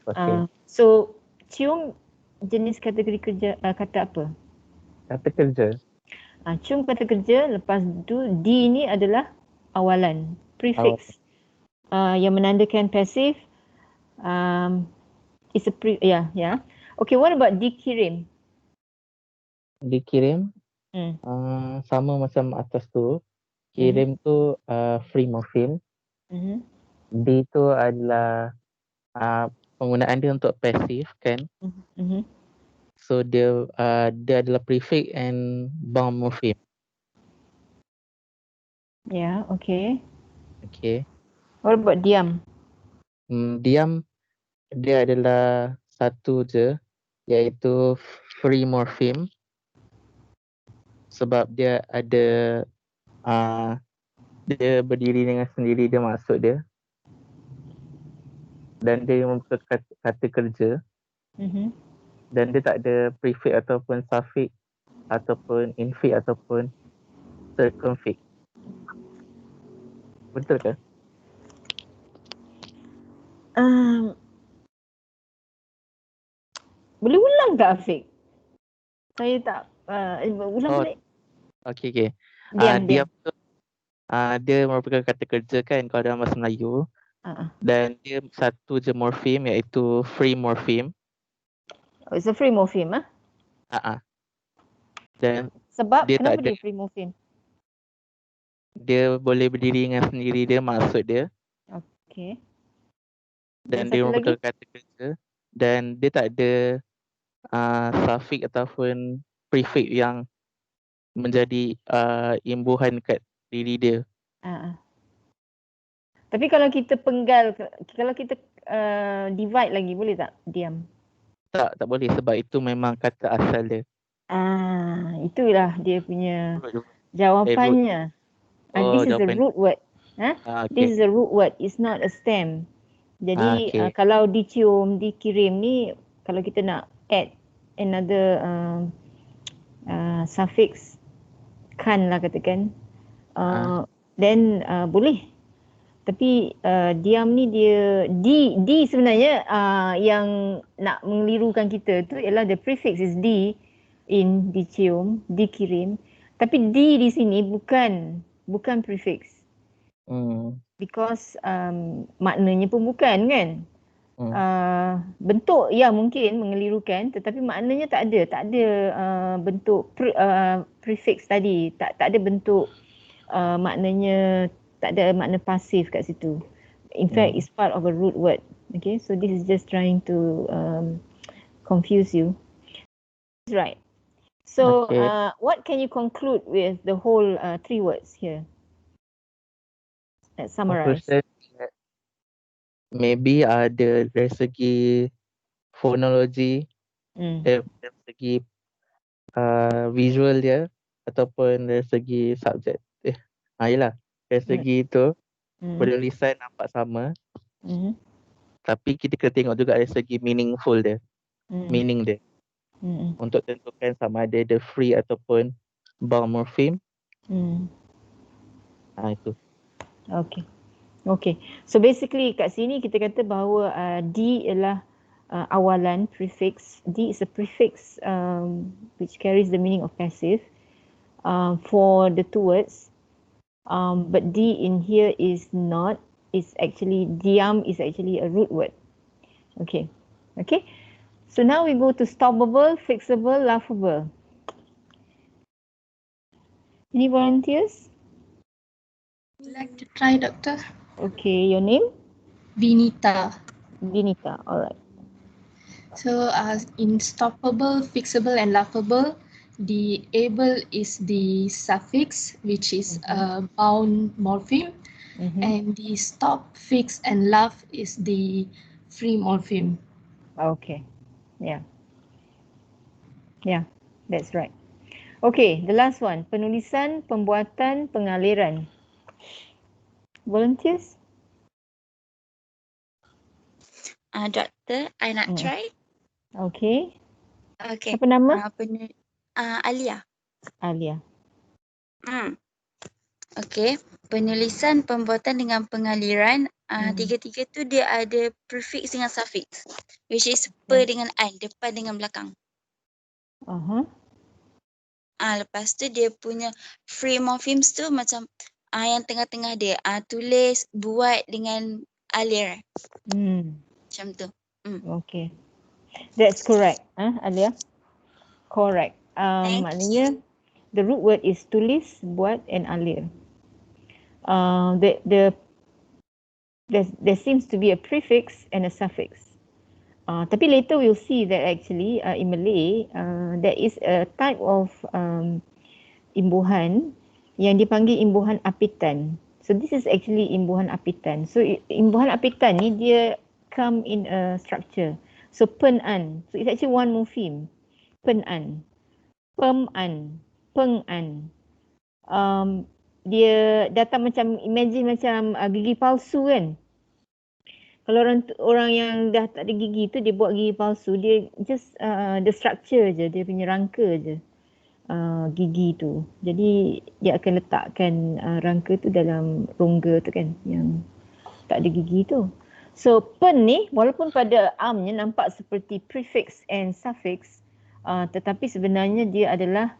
So cium jenis kategori kerja kata apa? Kata kerja. Cium kata kerja, lepas tu D ni adalah awalan, prefix. Yang menandakan pasif. It's a yeah. Okay, what about dikirim? Dikirim sama macam atas tu. Kirim tu free morfem. D tu adalah penggunaan dia untuk pasif kan. So dia adalah prefix and bound morfem. Yeah, okay. Okay. What about diam? Diam dia adalah satu je, iaitu free morfem. Sebab dia ada dia berdiri dengan sendiri, dia maksud dia. Dan dia merupakan kata kerja. Dan dia tak ada prefix ataupun suffix ataupun infix ataupun circumfix. Betul ke? Boleh ulang tak Afiq? Saya tak ulang balik. Okay. Diam. Diam tu dia merupakan kata kerja kan kalau dalam bahasa Melayu. Dan dia satu je morfem, iaitu free morfem. It's a free morpheme Dan sebab dia kenapa tak ada, dia free morpheme? dia boleh berdiri dengan sendiri, dia maksud dia. Okay. Dan Dan dia satu merupakan lagi? kata kerja. Dan dia tak ada suffix ataupun prefix yang menjadi imbuhan kat diri dia. Tapi kalau kita penggal, kalau kita divide lagi, boleh tak diam? Tak boleh sebab itu memang kata asal dia. Itulah dia punya jawapannya. This is a root word. Okay. This is a root word. It's not a stem. Jadi kalau dicium, dikirim ni, kalau kita nak add another suffix, kan lah katakan, then boleh. Tapi diam ni dia D sebenarnya yang nak mengelirukan kita tu ialah the prefix is D in dicium, dikirim. Tapi D di sini bukan prefix. Because maknanya pun bukan kan. Bentuk ya mungkin mengelirukan, tetapi maknanya tak ada bentuk prefix tadi, tak ada bentuk maknanya, tak ada makna pasif kat situ. In fact, it's part of a root word. Okay, so this is just trying to confuse you. Right. So what can you conclude with the whole 3 words here? Let's summarize. Maybe dari segi phonology, dari segi visual dia ataupun dari segi subjek. Yelah. Dari segi itu penulisan nampak sama. Tapi kita kena tengok juga dari segi meaningful dia. Meaning dia. Untuk tentukan sama ada dia free ataupun bound morpheme. Itu. Okay. So basically kat sini kita kata bahawa D ialah awalan prefix. D is a prefix which carries the meaning of passive for the two words. But D in here is not. It's actually, diam is actually a root word. Okay. So now we go to stoppable, fixable, laughable. Any volunteers? I'd like to try, Doctor. Okay, your name? Vinita. Vinita, alright. So in stoppable, fixable and laughable, the able is the suffix, which is a bound morpheme, and the stop, fix and laugh is the free morpheme. Okay, yeah, that's right. Okay, the last one, penulisan, pembuatan, pengaliran. Volunteers? Doktor, I nak try. Okay. Okay. Apa nama? Alia. Alia. Okay. Penulisan, pembuatan dengan pengaliran, tiga-tiga tu dia ada prefix dengan suffix, which is per dengan an, depan dengan belakang. Lepas tu dia punya free morphemes tu macam yang tengah-tengah dia, tulis, buat dengan alir. Macam tu. Okay. That's correct, Alia. Correct. Maknanya the root word is tulis, buat and alir. There seems to be a prefix and a suffix. Tapi later we'll see that actually in Malay there is a type of imbuhan yang dipanggil imbuhan apitan. So this is actually imbuhan apitan. So imbuhan apitan ni dia come in a structure. So pen-an. So it's actually one morpheme. Pen-an. Pem-an. Peng-an. Dia datang macam, imagine macam gigi palsu kan. Kalau orang yang dah tak ada gigi tu dia buat gigi palsu, dia just the structure je, dia punya rangka je gigi tu. Jadi dia akan letakkan rangka tu dalam rongga tu kan yang tak ada gigi tu. So pen ni walaupun pada amnya nampak seperti prefix and suffix, tetapi sebenarnya dia adalah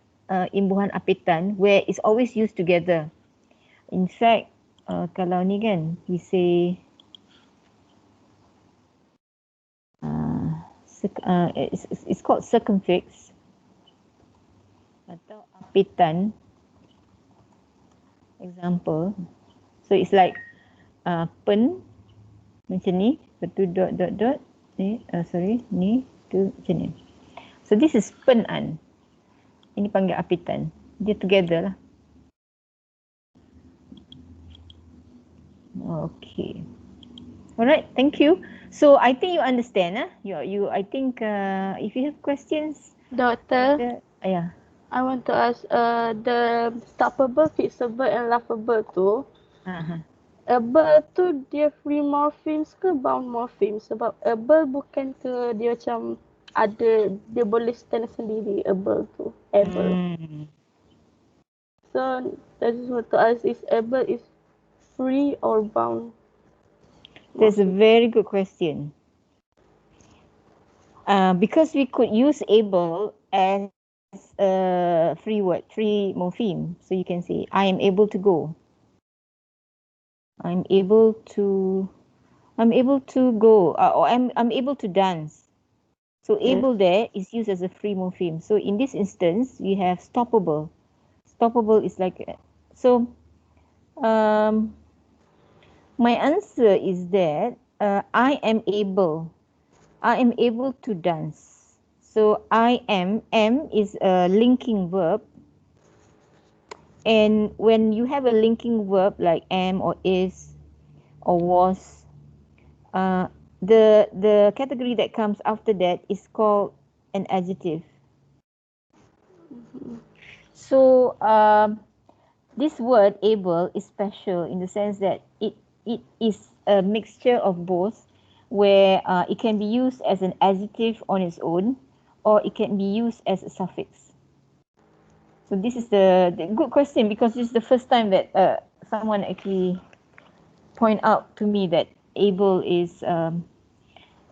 imbuhan apitan where it's always used together. In fact kalau ni kan we say it's called circumfix atau apitan. Example. So it's like pen macam ni, betul dot ni ni tu macam ni. So this is pen-an. Ini panggil apitan. Dia together lah. Okay. Alright, thank you. So I think you understand, you I think if you have questions, Doctor, yeah. I want to ask the stoppable, fixable and laughable tu, able tu dia free morphemes ke bound morphemes? Sebab able bukan ke dia macam ada, dia boleh stand sendiri, able tu, able. So I just want to ask, is able is free or bound? That's a very good question. Because we could use able as a free word, free morpheme. So you can say, I am able to go. I'm able to go, or I'm able to dance. So able there is used as a free morpheme. So in this instance, we have stoppable. Stoppable is like, so my answer is that I am able to dance. So I am is a linking verb. And when you have a linking verb like am or is or was, the category that comes after that is called an adjective. So this word able is special in the sense that it is a mixture of both, where it can be used as an adjective on its own, or it can be used as a suffix. So this is the good question, because this is the first time that someone actually point out to me that able is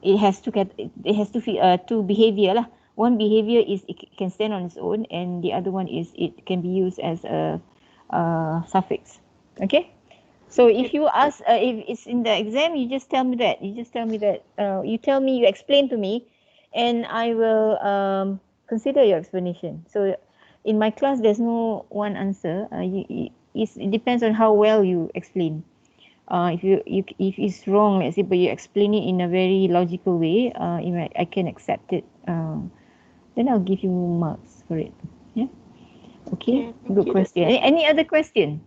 it has two behavior lah. One behavior is it can stand on its own, and the other one is it can be used as a suffix. Okay. So if you ask, if it's in the exam, you just tell me that. You tell me, you explain to me, and I will consider your explanation. So in my class, there's no one answer. It depends on how well you explain. If it's wrong, let's say, but you explain it in a very logical way, I can accept it. Then I'll give you marks for it. Yeah. Okay. Good question. Any other question?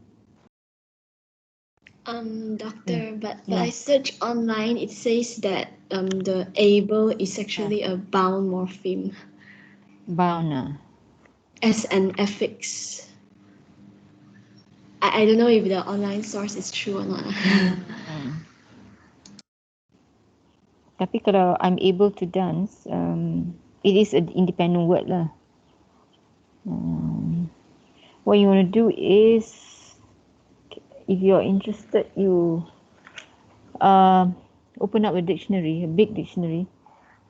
Doctor, but I searched online, it says that the able is actually a bound morpheme. Bound. As an affix. I don't know if the online source is true or not. Tapi kalau I'm able to dance, it is an independent word lah. What you want to do is, if you're interested, you open up a dictionary, a big dictionary,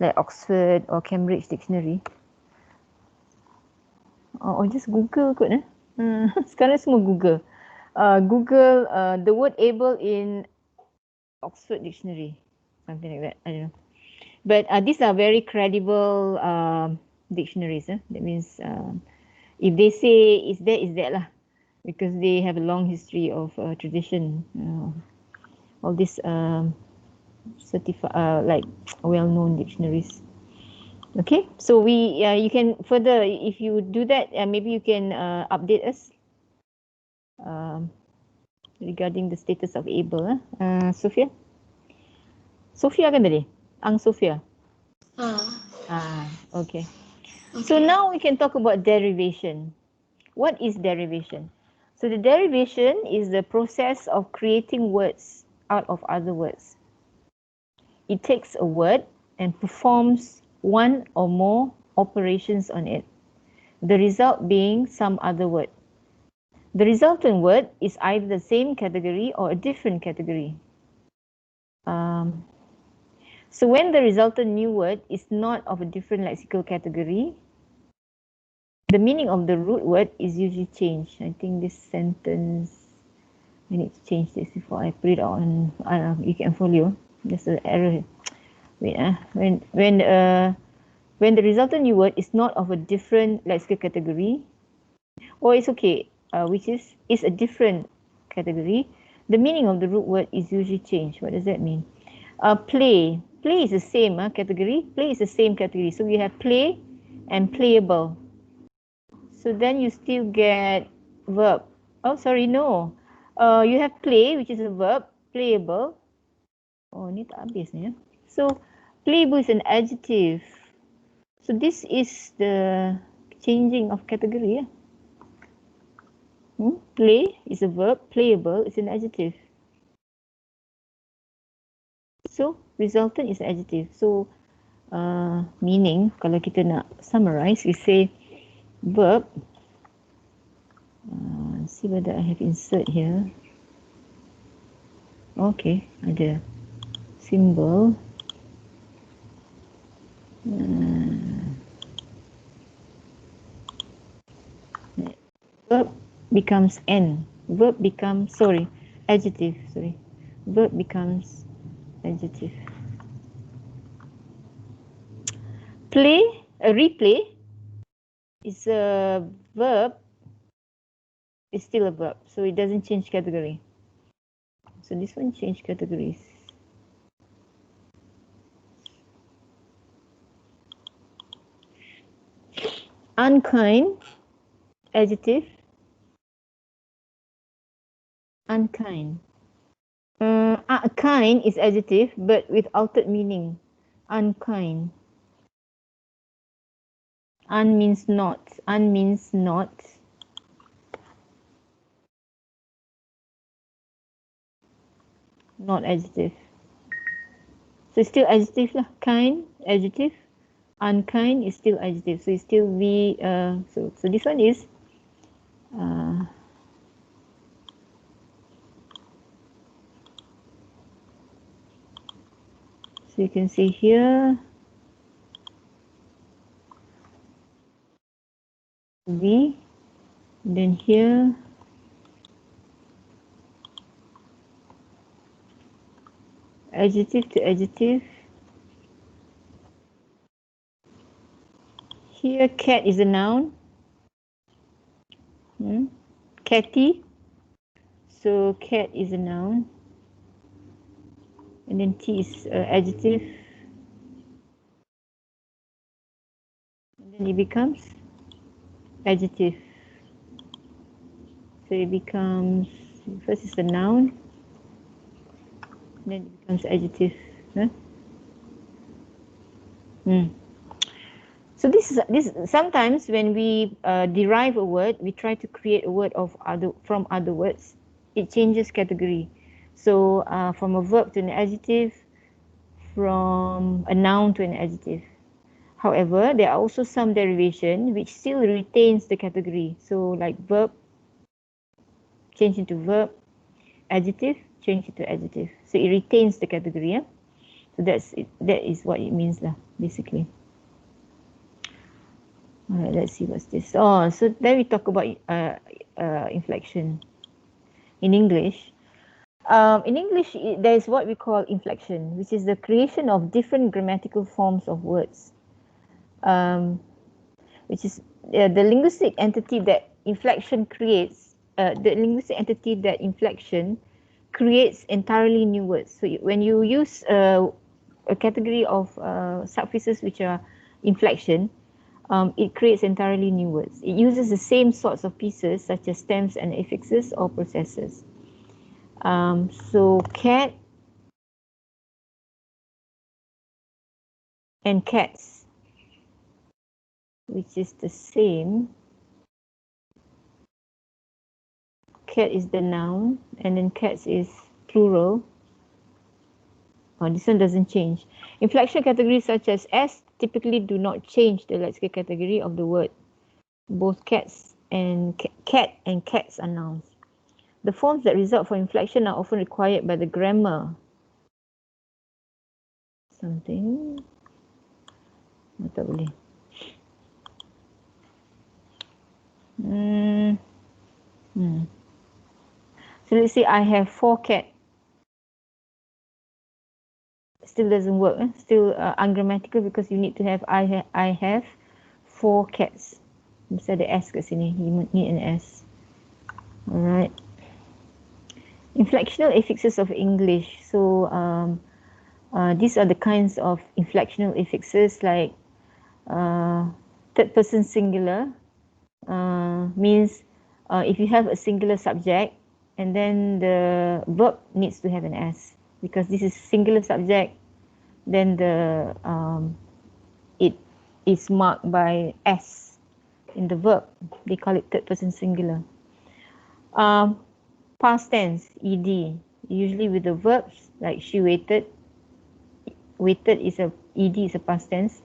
like Oxford or Cambridge dictionary. Or just Google kot. Sekarang semua Google. Google the word able in Oxford dictionary. Something like that. I don't know. But these are very credible dictionaries. That means if they say is that lah, because they have a long history of tradition. All these certified, like well-known dictionaries. Okay, so you can further, if you do that, maybe you can update us regarding the status of able. Sophia kan tadi? Sophia. Okay. So now we can talk about derivation. What is derivation? So the derivation is the process of creating words out of other words. It takes a word and performs one or more operations on it, the result being some other word. The resultant word is either the same category or a different category. So when the resultant new word is not of a different lexical category, the meaning of the root word is usually changed. I think this sentence, I need to change this before I put it on. You can follow. There's an error. Wait, when the resultant new word is not of a different lexical category, or it's okay, which is a different category, the meaning of the root word is usually changed. What does that mean? Play is the same category. Play is the same category. So we have play and playable. So then you still get verb. Oh, sorry, no. You have play, which is a verb. Playable. Oh, ni tak habis ni. So playable is an adjective. So this is the changing of category. Play is a verb. Playable is an adjective. So resultant is an adjective. So meaning, kalau kita nak summarize, we say verb. See whether I have insert here. Okay, ada symbol. Verb becomes n. Adjective. Verb becomes adjective. Replay is a verb. It's still a verb, so it doesn't change category. So this one change categories. Unkind, adjective. Unkind. Kind is adjective, but with altered meaning. Unkind. Un means not. not adjective. So it's still adjective lah. Kind, adjective. Unkind is still adjective. So it's still be, so this one is, so you can see here, be, then here, adjective to adjective. Here, cat is a noun. Catty. So cat is a noun. And then T is adjective. And then it becomes adjective. So it becomes, first is a noun. Then it becomes adjective. Huh? So this sometimes when we derive a word, we try to create a word from other words. It changes category. So from a verb to an adjective, from a noun to an adjective. However, there are also some derivation which still retains the category. So like verb, change into verb, adjective, change into adjective. So it retains the category. Yeah? So that is what it means lah, basically. Alright, let's see what's this. Oh, so then we talk about inflection in English. In English, there is what we call inflection, which is the creation of different grammatical forms of words, which is the linguistic entity that inflection creates. The linguistic entity that inflection creates entirely new words. So when you use a category of suffixes which are inflection, it creates entirely new words. It uses the same sorts of pieces such as stems and affixes or processes. So cat and cats, which is the same. Cat is the noun and then cats is plural. Oh, this one doesn't change. Inflection categories such as S typically do not change the lexical category of the word. Both cats and cat and cats are nouns. The forms that result from inflection are often required by the grammar. Something. Tak boleh. So let's say I have 4 cats. Still doesn't work. Still ungrammatical because you need to have I have 4 cats. Mesti ada S kat sini. You need an S. Alright. Inflectional affixes of English. So these are the kinds of inflectional affixes like third person singular means if you have a singular subject and then the verb needs to have an S because this is singular subject, then the it is marked by S in the verb. They call it third person singular. Past tense, ed, usually with the verbs like she waited. Waited is ed is a past tense.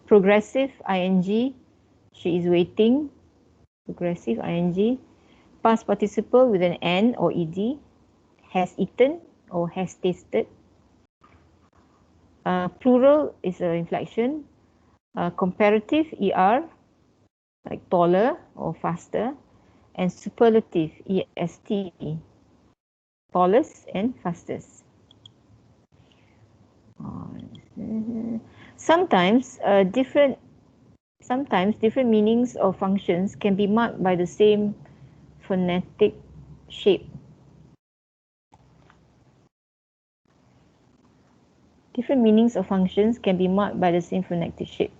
Progressive, ing, she is waiting. Progressive, ing. Past participle with an n or ed, has eaten or has tasted. Plural is an inflection. Comparative, er, like taller or faster. And superlative, est, tallest and fastest. Sometimes different meanings or functions can be marked by the same phonetic shape. Different meanings or functions can be marked by the same phonetic shape.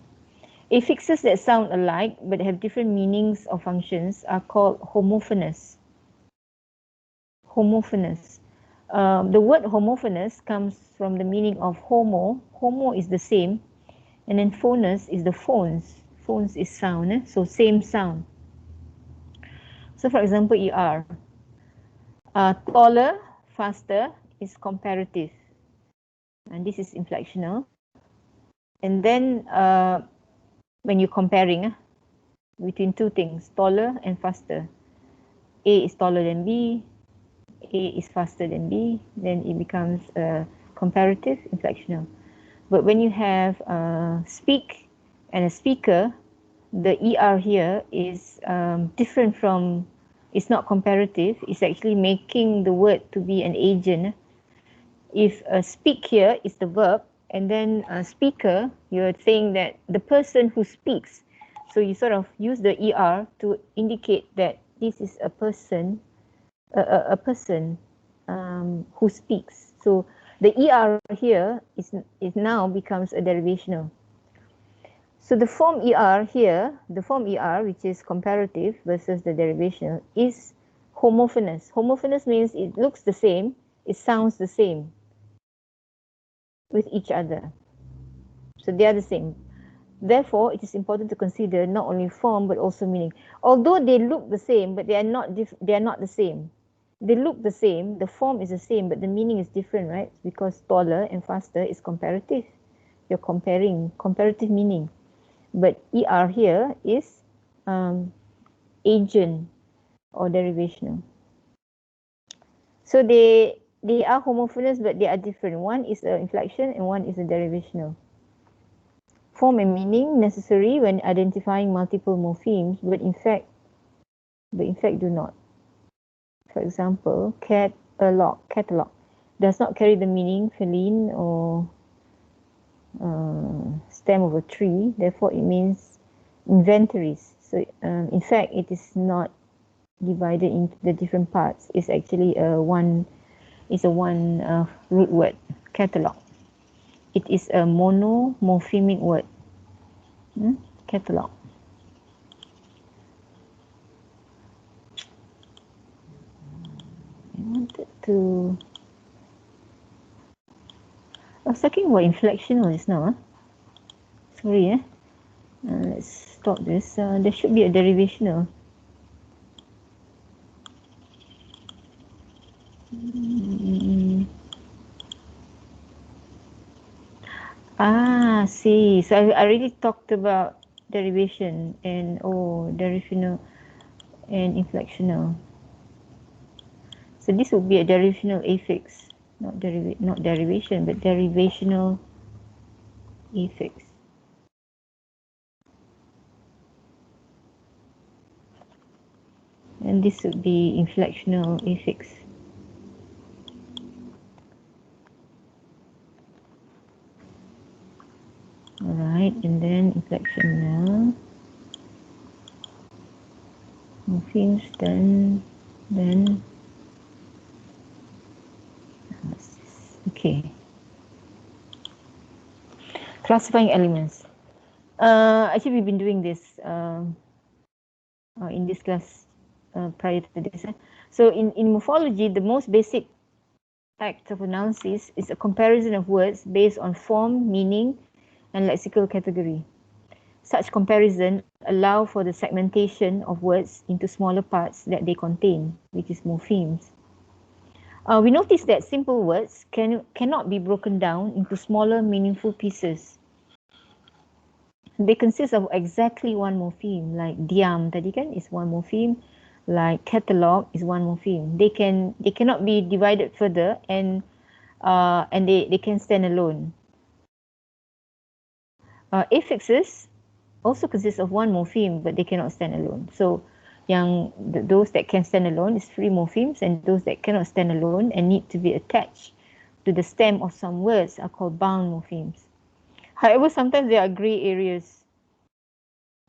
Affixes that sound alike but have different meanings or functions are called homophonous. Homophonous. The word homophonous comes from the meaning of homo. Homo is the same, and then phonous is the phones. Phones is sound, so same sound. So for example, er. Taller, faster is comparative. And this is inflectional. And then when you're comparing between two things, taller and faster. A is taller than B, A is faster than B, then it becomes comparative inflectional. But when you have speak and a speaker, the ER here is different from, it's not comparative, it's actually making the word to be an agent. If speak here is the verb, and then speaker, you're saying that the person who speaks. So you sort of use the ER to indicate that this is a person, a person who speaks. So the ER here is now becomes a derivational. So the form ER here, the form ER, which is comparative versus the derivational, is homophonous. Homophonous means it looks the same, it sounds the same with each other. So they are the same. Therefore, it is important to consider not only form but also meaning. Although they look the same, but they are not the same. They look the same, the form is the same, but the meaning is different, right? Because taller and faster is comparative. You're comparing, comparative meaning. But ER here is agent or derivational. So they are homophonous, but they are different. One is an inflection and one is a derivational. Form and meaning necessary when identifying multiple morphemes, but in fact do not. For example, catalog does not carry the meaning feline or stem of a tree, therefore it means inventories. So in fact, it is not divided into the different parts. It's actually a one root word, catalog. It is a monomorphemic word, catalog. I wanted to. I was talking about inflectional just now. Sorry, let's stop this. There should be a derivational. See. So I already talked about derivation and derivational and inflectional. So this would be a derivational affix, not derivation, but derivational affix. And this would be inflectional affix. Alright, and then inflectional morphemes, then okay. Classifying elements. Actually, we've been doing this in this class prior to this. So in morphology, the most basic act of analysis is a comparison of words based on form, meaning, and lexical category. Such comparison allow for the segmentation of words into smaller parts that they contain, which is morphemes. We notice that simple words cannot be broken down into smaller, meaningful pieces. They consist of exactly one morpheme, like diam tadi kan is one morpheme, like catalog is one morpheme. They cannot be divided further, and they can stand alone. Affixes also consist of one morpheme, but they cannot stand alone. So those that can stand alone is free morphemes, and those that cannot stand alone and need to be attached to the stem of some words are called bound morphemes. However, sometimes there are grey areas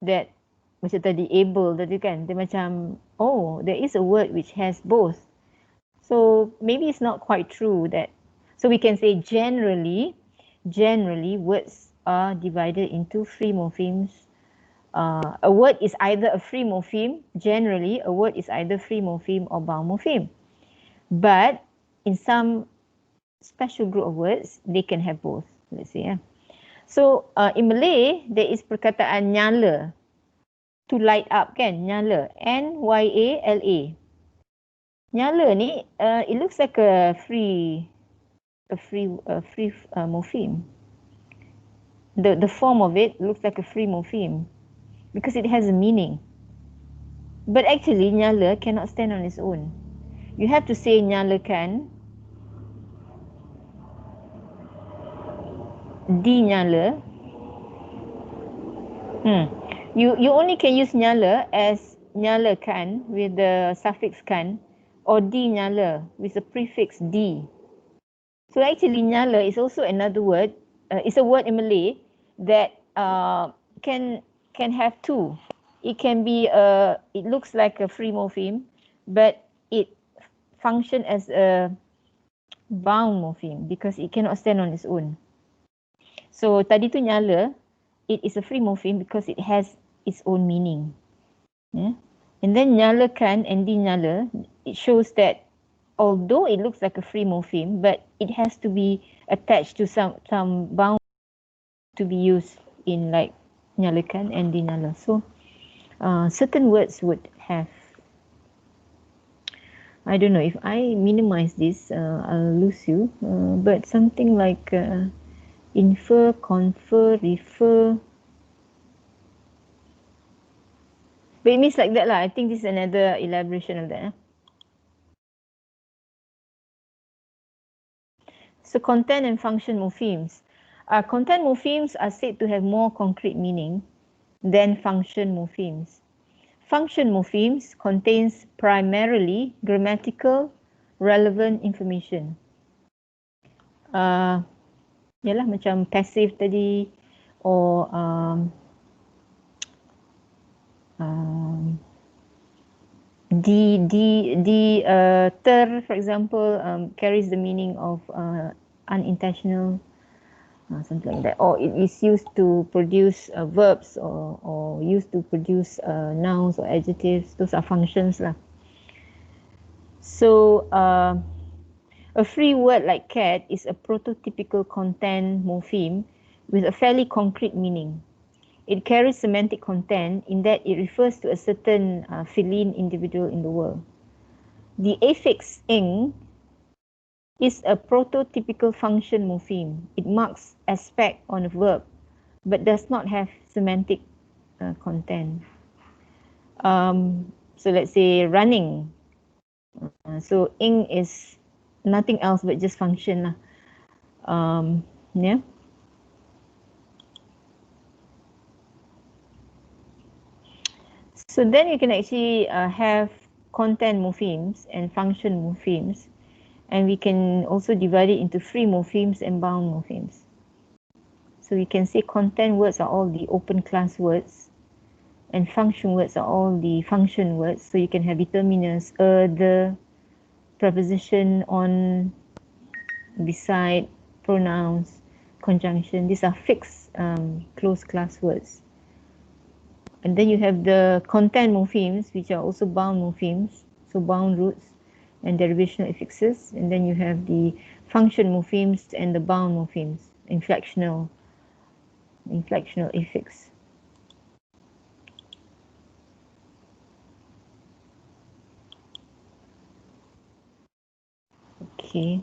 that macam tadi able tadi kan, dia macam there is a word which has both. So maybe it's not quite true that, so we can say generally words are divided into free morphemes. A word is either a free morpheme, generally a word is either free morpheme or bound morpheme. But in some special group of words, they can have both. Let's say. So in Malay, there is perkataan nyala, to light up kan, nyala, Nyala. Nyala ni, it looks like a free a free morpheme. The form of it looks like a free morpheme because it has a meaning. But actually, nyala cannot stand on its own. You have to say nyalakan, dinyala. You only can use nyala as nyalakan with the suffix kan, or dinyala with the prefix di. So actually, nyala is also another word. It's a word in Malay that can have two. It can be it looks like a free morpheme, but it function as a bound morpheme because it cannot stand on its own. So tadi tu nyala, it is a free morpheme because it has its own meaning. Yeah? And then nyalakan and dinyala, it shows that although it looks like a free morpheme, but it has to be attached to some bound to be used in like nyalakan and dinyala. So certain words would have, I don't know, if I minimize this, I'll lose you, but something like infer, confer, refer, but it means like that lah. I think this is another elaboration of that. So content and function morphemes. Content morphemes are said to have more concrete meaning than function morphemes. Function morphemes contains primarily grammatical relevant information. Yalah macam passive tadi, or ter, for example, carries the meaning of unintentional, something like that, or it is used to produce verbs, or used to produce nouns or adjectives. Those are functions lah. So a free word like cat is a prototypical content morpheme with a fairly concrete meaning. It carries semantic content in that it refers to a certain feline individual in the world. The affix ing is a prototypical function morpheme. It marks aspect on a verb, but does not have semantic content. So let's say running. So ing is nothing else but just function lah. Yeah. So then you can actually have content morphemes and function morphemes, and we can also divide it into free morphemes and bound morphemes. So we can say content words are all the open class words, and function words are all the function words. So you can have determiners, the, preposition, on, beside, pronouns, conjunction. These are fixed closed class words. And then you have the content morphemes, which are also bound morphemes, so bound roots and derivational affixes. And then you have the function morphemes and the bound morphemes, inflectional affix. Okay.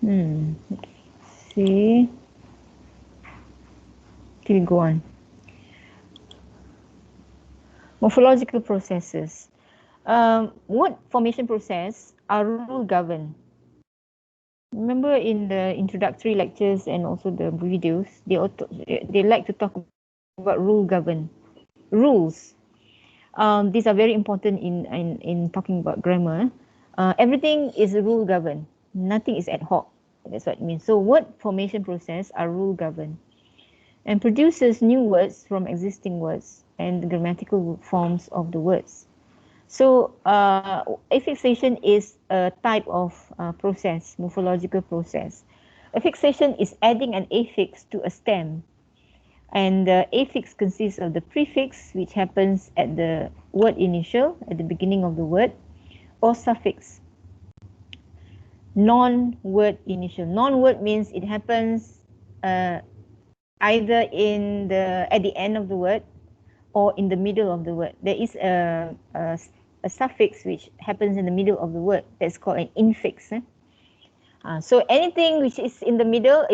Let's see. Okay, go on. Morphological processes. Word formation process are rule governed. Remember in the introductory lectures and also the videos, they like to talk about rule governed rules. These are very important in talking about grammar. Everything is rule governed. Nothing is ad hoc. That's what it means. So word formation process are rule governed and produces new words from existing words and the grammatical forms of the words. So affixation is a type of process, morphological process. Affixation is adding an affix to a stem, and the affix consists of the prefix, which happens at the word initial, at the beginning of the word, or suffix. Non-word initial. Non-word means it happens either at the end of the word or in the middle of the word. There is a suffix which happens in the middle of the word. That's called an infix. So anything which is in the middle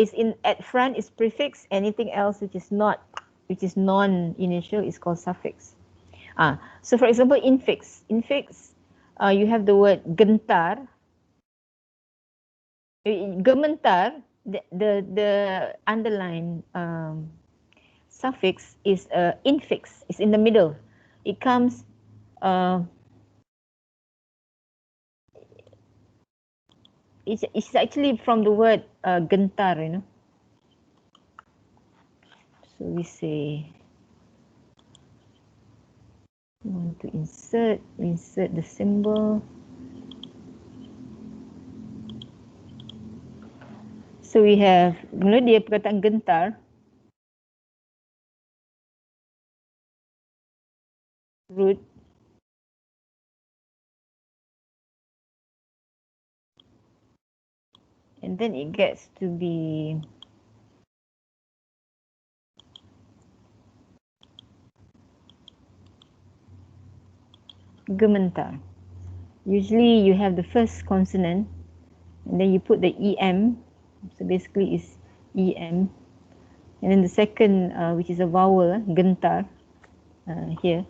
at front is prefix. Anything else which is non-initial is called suffix. So for example, infix. You have the word gentar. Gementar, the underline suffix is infix. It's in the middle. It comes it's actually from the word gentar, you know. So we say we want to insert the symbol. So we have mula dia perkataan gentar, root, and then it gets to be gementar. Usually you have the first consonant and then you put the EM, so basically it's EM, and then the second which is a vowel, gentar, here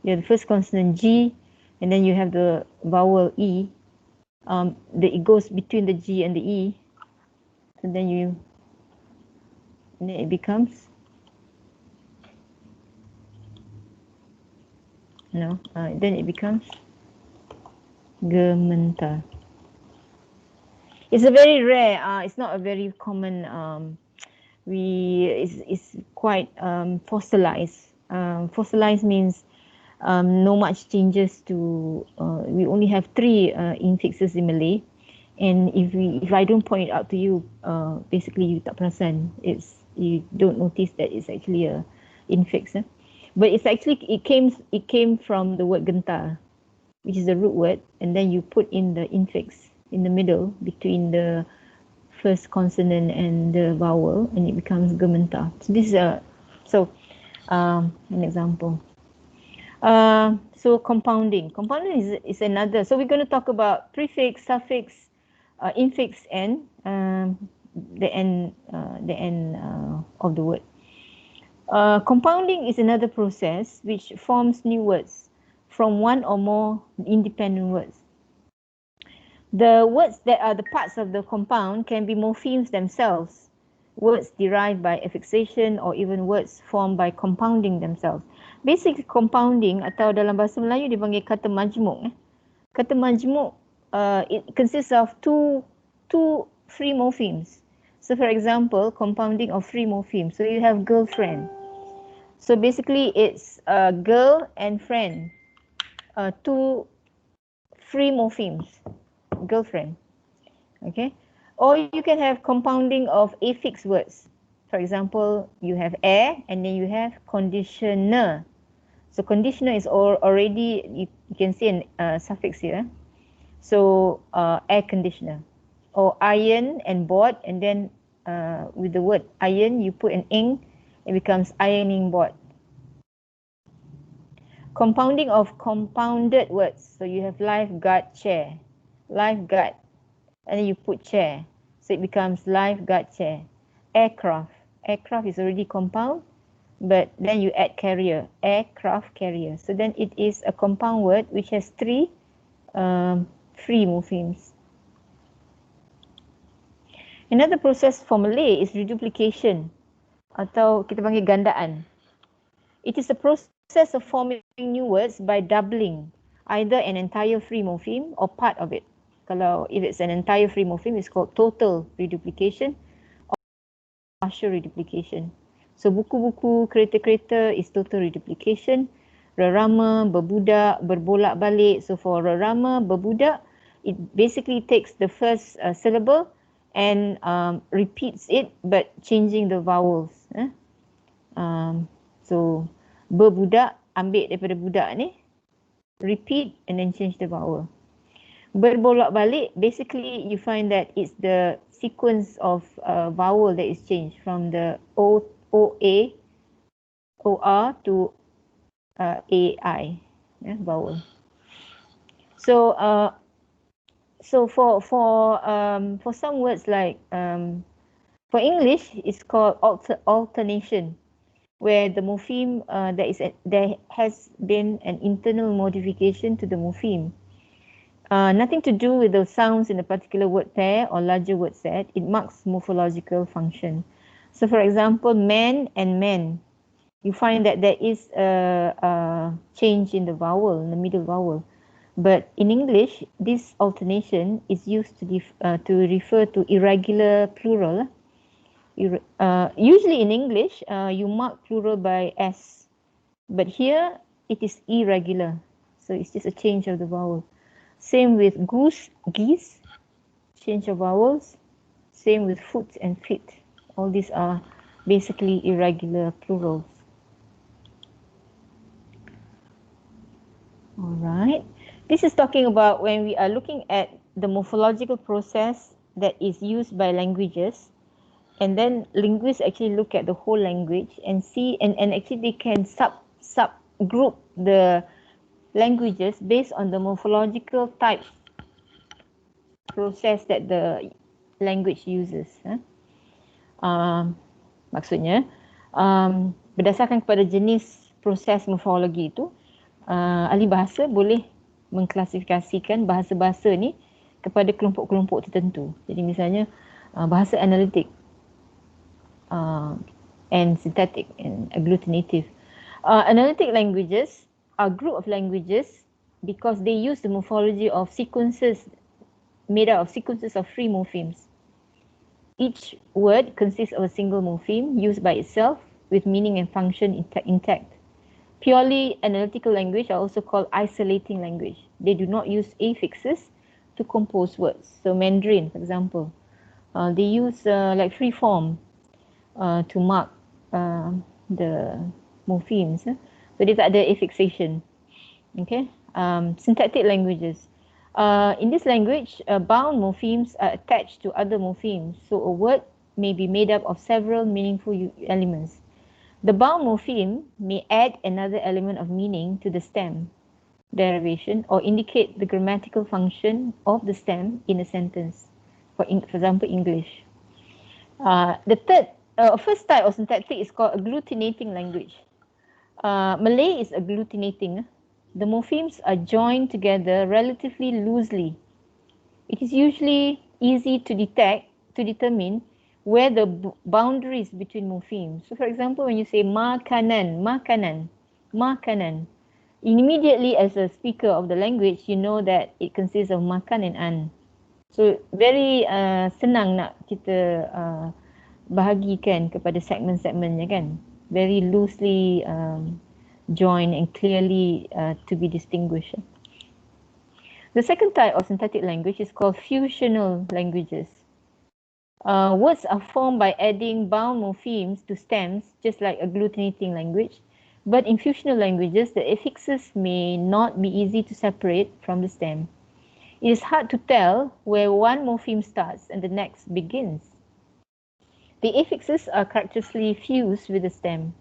you have the first consonant G, and then you have the vowel E. It goes between the G and the E, so then it becomes then it becomes gementar. It's a very rare. It's not a very common. It's quite fossilized. Fossilized means no much changes to. We only have 3 infixes in Malay, and if I don't point it out to you, basically you tak perasan. You don't notice that it's actually a infix. But it's actually it came from the word gentar, which is the root word, and then you put in the infix in the middle between the first consonant and the vowel, and it becomes gementar. So this is an example. So compounding. Compounding is another. So we're going to talk about prefix, suffix, infix, and the end of the word. Compounding is another process which forms new words from one or more independent words. The words that are the parts of the compound can be morphemes themselves, words derived by affixation, or even words formed by compounding themselves. Basic compounding atau dalam bahasa Melayu dipanggil kata majmuk. Kata majmuk it consists of two free morphemes. So for example, compounding of free morphemes. So you have girlfriend. So basically it's girl and friend, 2 free morphemes. Girlfriend. Okay, or you can have compounding of affix words. For example, you have air and then you have conditioner. So conditioner is already, you can see a suffix here. So air conditioner. Or iron and board, and then with the word iron you put an ing, it becomes ironing board. Compounding of compounded words. So you have lifeguard chair, lifeguard, and then you put chair, so it becomes lifeguard chair. Aircraft. Aircraft is already compound, but then you add carrier, aircraft carrier. So then it is a compound word which has 3 free morphemes. Another process for Malay is reduplication, atau kita panggil gandaan. It is a process of forming new words by doubling either an entire free morpheme or part of it. Kalau if it's an entire free morpheme, it's called total reduplication or partial reduplication. So buku-buku, kereta-kereta is total reduplication. Rerama, berbudak, berbolak-balik. So for rerama, berbudak, it basically takes the first syllable and repeats it but changing the vowels. So berbudak, ambil daripada budak ni, repeat and then change the vowel. Berbolak-balik, basically you find that it's the sequence of vowel that is changed from the O OA, OR to AI, vowel. So for some words like for English, it's called alternation, where the morpheme there has been an internal modification to the morpheme. Nothing to do with the sounds in a particular word pair or larger word set. It marks morphological function. So, for example, man and men, you find that there is a change in the vowel, in the middle vowel. But in English, this alternation is used to refer to irregular plural. Usually in English, you mark plural by S, but here it is irregular. So it's just a change of the vowel. Same with goose, geese, change of vowels. Same with foot and feet. All these are basically irregular plurals. All right. This is talking about when we are looking at the morphological process that is used by languages, and then linguists actually look at the whole language and see, and actually they can subgroup the languages based on the morphological type process that the language uses. Maksudnya, berdasarkan kepada jenis proses morfologi itu, ahli bahasa boleh mengklasifikasikan bahasa-bahasa ni kepada kelompok-kelompok tertentu. Jadi misalnya bahasa analitik and synthetic and agglutinative. Analytic languages are a group of languages because they use the morphology of sequences made up of sequences of free morphemes. Each word consists of a single morpheme used by itself with meaning and function intact. Purely analytical language are also called isolating language. They do not use affixes to compose words. So Mandarin, for example, they use like free form to mark the morphemes. So dia tak ada affixation. Okay. Syntactic languages. In this language, bound morphemes are attached to other morphemes. So a word may be made up of several meaningful elements. The bound morpheme may add another element of meaning to the stem derivation or indicate the grammatical function of the stem in a sentence. For example, English. The first type of syntactic is called agglutinating language. Malay is agglutinating. The morphemes are joined together relatively loosely. It is usually easy to determine where the boundaries between morphemes. So for example, when you say makanan, makanan, makanan, immediately as a speaker of the language, you know that it consists of makan and an. So very senang nak kita bahagikan kepada segmen-segmennya kan. Very loosely joined and clearly to be distinguished. The second type of syntactic language is called fusional languages. Words are formed by adding bound morphemes to stems, just like agglutinating language. But in fusional languages, the affixes may not be easy to separate from the stem. It is hard to tell where one morpheme starts and the next begins. The affixes are characteristically fused with the stem,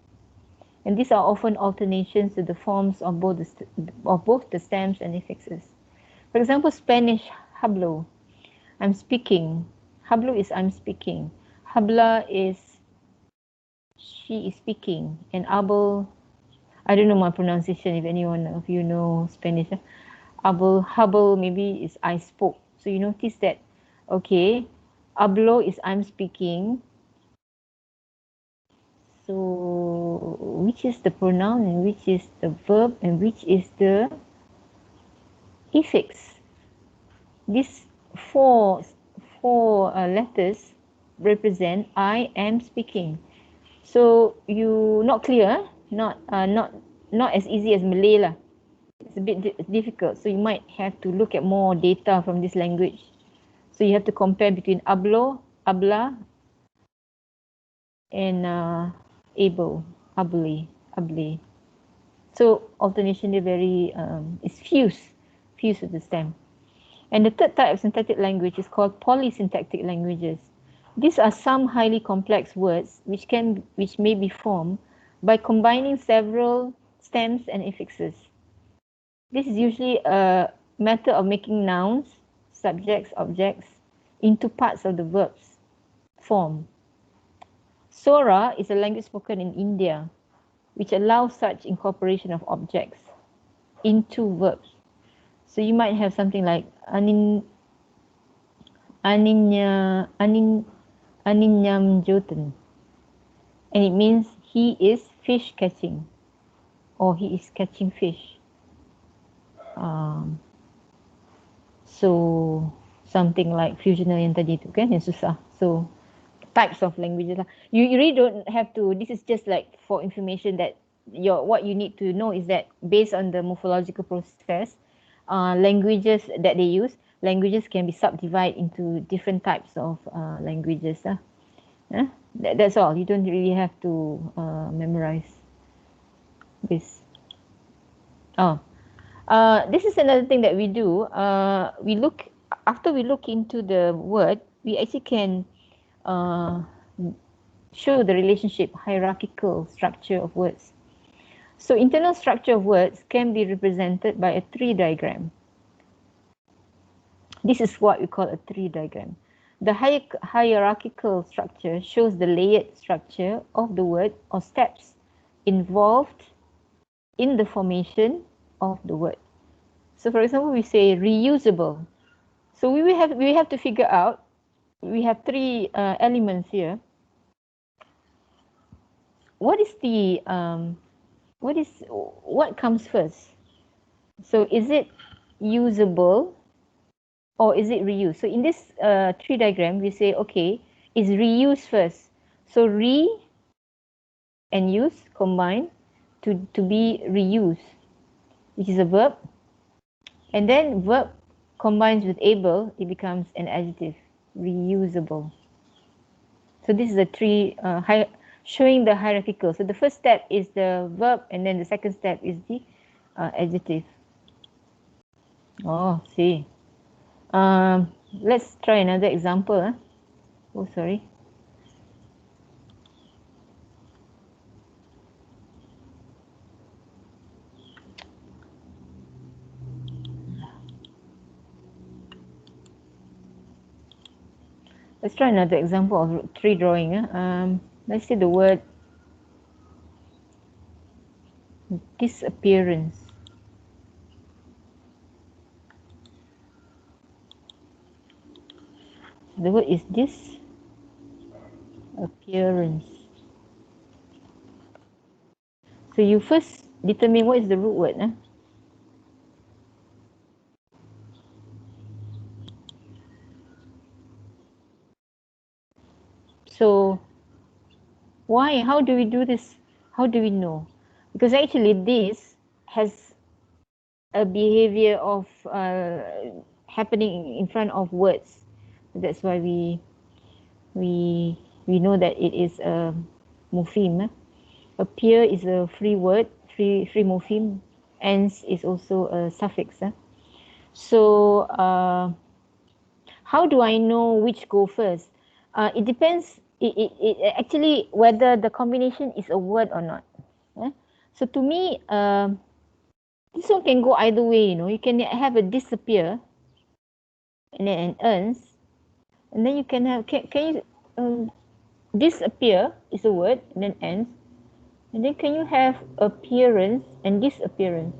and these are often alternations to the forms of both the stems and affixes. For example, Spanish, hablo, I'm speaking. Hablo is I'm speaking. Habla is she is speaking. And hablo, I don't know my pronunciation if anyone of you know Spanish. Hablo maybe is I spoke. So you notice that, okay, hablo is I'm speaking. So which is the pronoun and which is the verb and which is the affix? These four letters represent I am speaking. So you not clear, not as easy as Malay lah. It's a bit difficult. So you might have to look at more data from this language. So you have to compare between hablo, habla, and able, hable. So alternation they very is fused with the stem. And the third type of syntactic language is called polysyntactic languages. These are some highly complex words which may be formed by combining several stems and affixes. This is usually a method of making nouns, subjects, objects into parts of the verbs form. Sora is a language spoken in India which allows such incorporation of objects into verbs. So you might have something like aninyam joten, and it means he is fish catching, or he is catching fish. So something like fusional yang tadi tu kan, yang susah. So types of languages lah. You really don't have to, this is just like for information that what you need to know is that based on the morphological process, languages that they use, languages can be subdivided into different types of languages. That's all. You don't really have to memorize this. This is another thing that we do. After we look into the word, we actually can show the relationship, hierarchical structure of words. So internal structure of words can be represented by a tree diagram. This is what we call a tree diagram. The hierarchical structure shows the layered structure of the word or steps involved in the formation of the word. So for example, we say reusable. So we have to figure out, we have three elements here. What comes first? So is it usable or is it reused? So in this tree diagram, we say, okay, is reuse first. So re and use combine to be reuse, which is a verb. And then verb combines with able, it becomes an adjective, reusable. So this is a tree showing the hierarchical. So the first step is the verb, and then the second step is the adjective. Oh, see. Let's try another example. Oh, sorry. Let's try another example of tree drawing. Let's see the word disappearance. The word is disappearance. So you first determine what is the root word. So why? How do we do this? How do we know? Because actually this has a behavior of happening in front of words. That's why we know that it is a morpheme. Appear is a free word, free morpheme. Ends is also a suffix. So how do I know which go first? It depends. It actually whether the combination is a word or not. So to me, this one can go either way. You can have a disappear, and then an earns, and then you can have can you disappear is a word and then ends, and then can you have appearance and disappearance?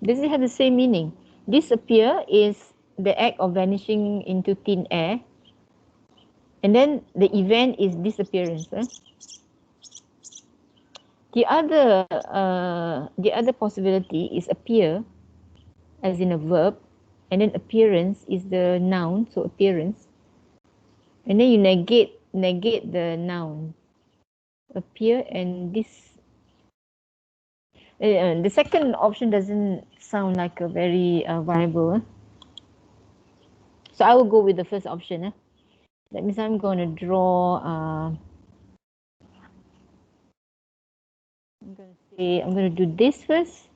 Does it have the same meaning? Disappear is the act of vanishing into thin air, and then the event is disappearance. The other possibility is appear, as in a verb, and then appearance is the noun, so appearance, and then you negate the noun, appear, and this. The second option doesn't sound like a very viable. So I will go with the first option. That means I'm going to draw. I'm going to do this first.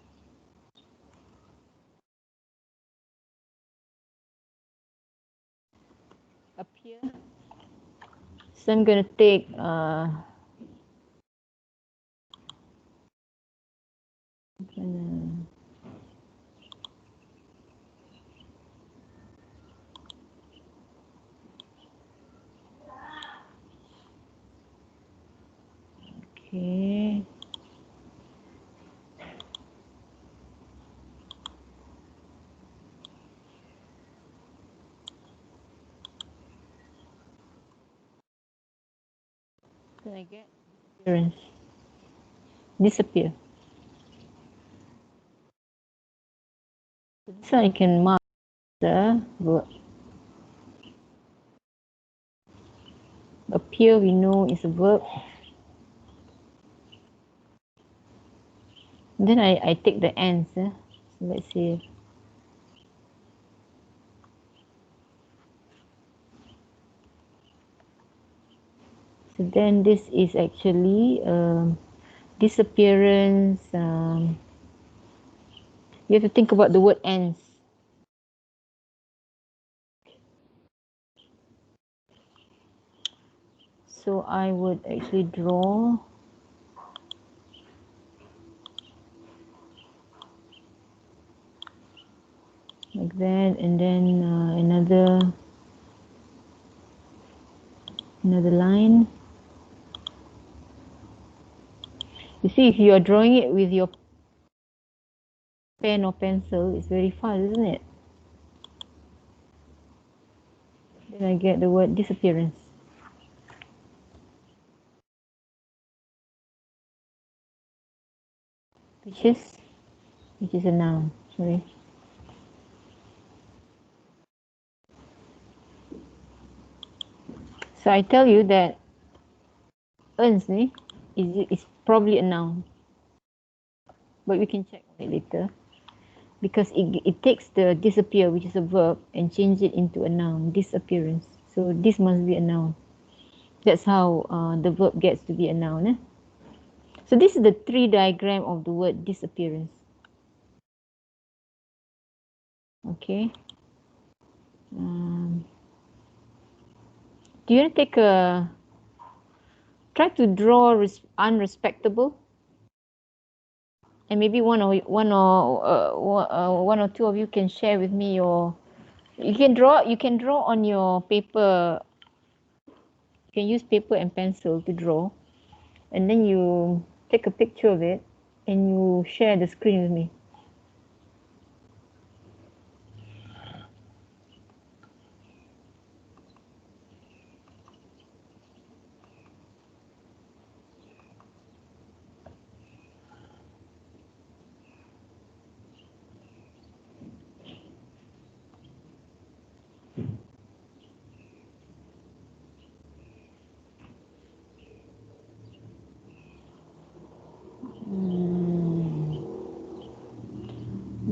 appear. So I'm going to take okay. Then I get appearance. Disappear. So this one I can mark the verb. Appear we know is a verb. Then I take the ends. So let's see. So then this is actually disappearance. You have to think about the word ends. So I would actually draw like that, and then another line. You see, if you are drawing it with your pen or pencil, it's very fast, isn't it? Then I get the word disappearance. Which is a noun. Sorry. So I tell you that earns is probably a noun, but we can check on it later because it takes the disappear, which is a verb, and change it into a noun, disappearance. So this must be a noun. That's how the verb gets to be a noun. So this is the tree diagram of the word disappearance. Okay. Do you want to take a try to draw unrespectable, and maybe one or two of you can share with me your. You can draw on your paper. You can use paper and pencil to draw, and then you take a picture of it and you share the screen with me.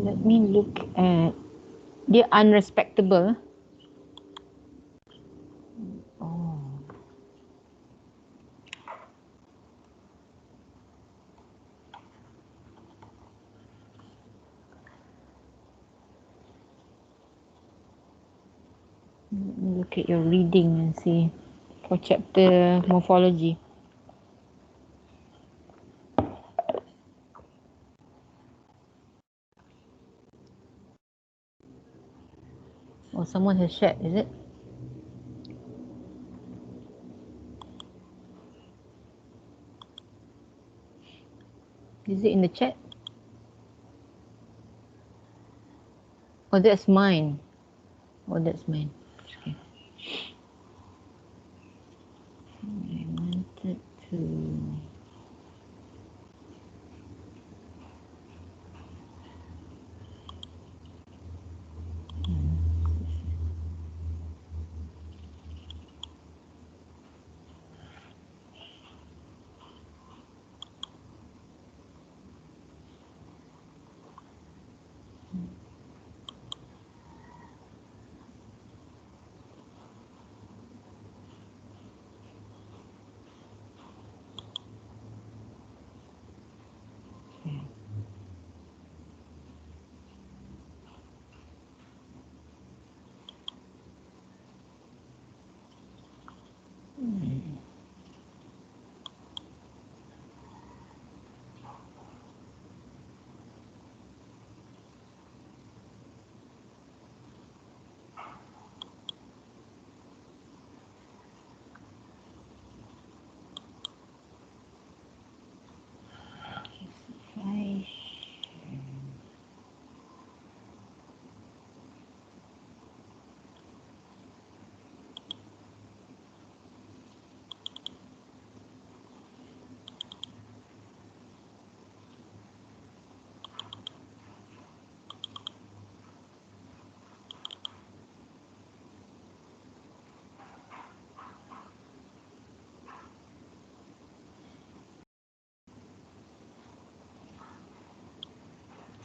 Let me look at the unrespectable. Oh. Let me look at your reading and see for chapter morphology. Oh, someone has shared, is it? Is it in the chat? Oh, that's mine. Oh, that's mine. Okay. I wanted to.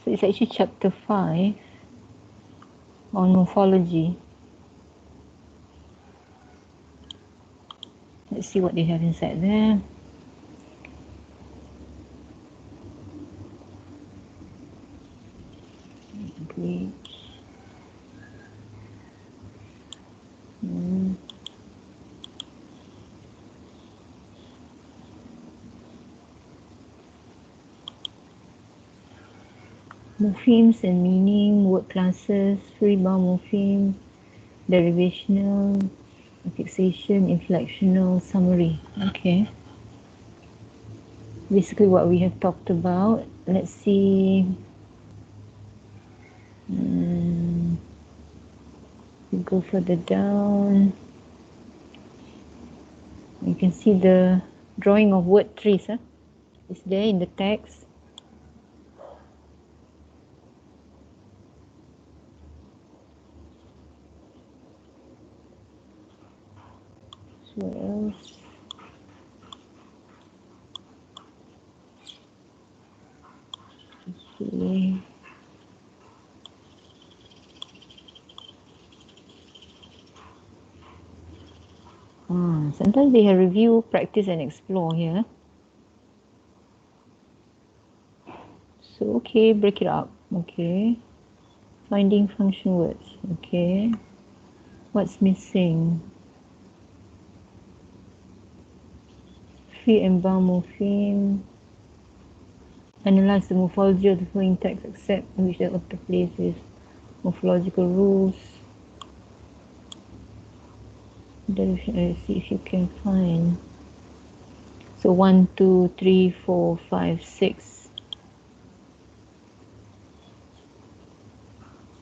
So it's actually chapter 5 on morphology. Let's see what they have inside there. Great. Morphemes and meaning, word classes, free bound morpheme, derivational, fixation, inflectional, summary. Okay. Basically what we have talked about. Let's see. We go further down. You can see the drawing of word trees. It's there in the text. So what else? Okay. Sometimes they have review, practice and explore here. So okay, break it up. Okay. Finding function words. Okay. What's missing? Free and bound morpheme. Analyze the morphology of the following text except in which the author places morphological rules. Let's see if you can find. So 1, 2, 3, 4, 5, 6,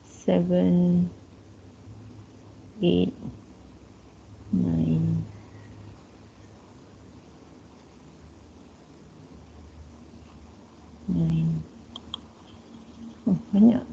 7, 8, 9, 9. Oh, banyak.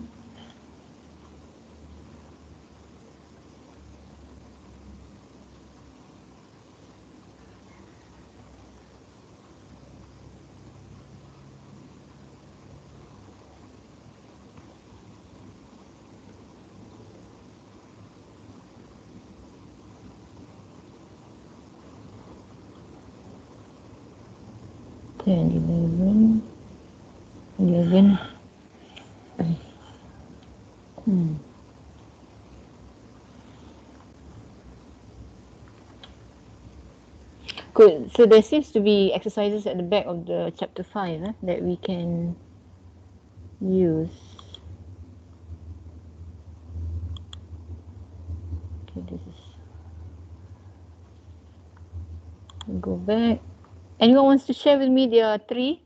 Ten, 11. Good. So there seems to be exercises at the back of the chapter 5 that we can use. Okay, this is. We'll go back. Anyone wants to share with me their 3?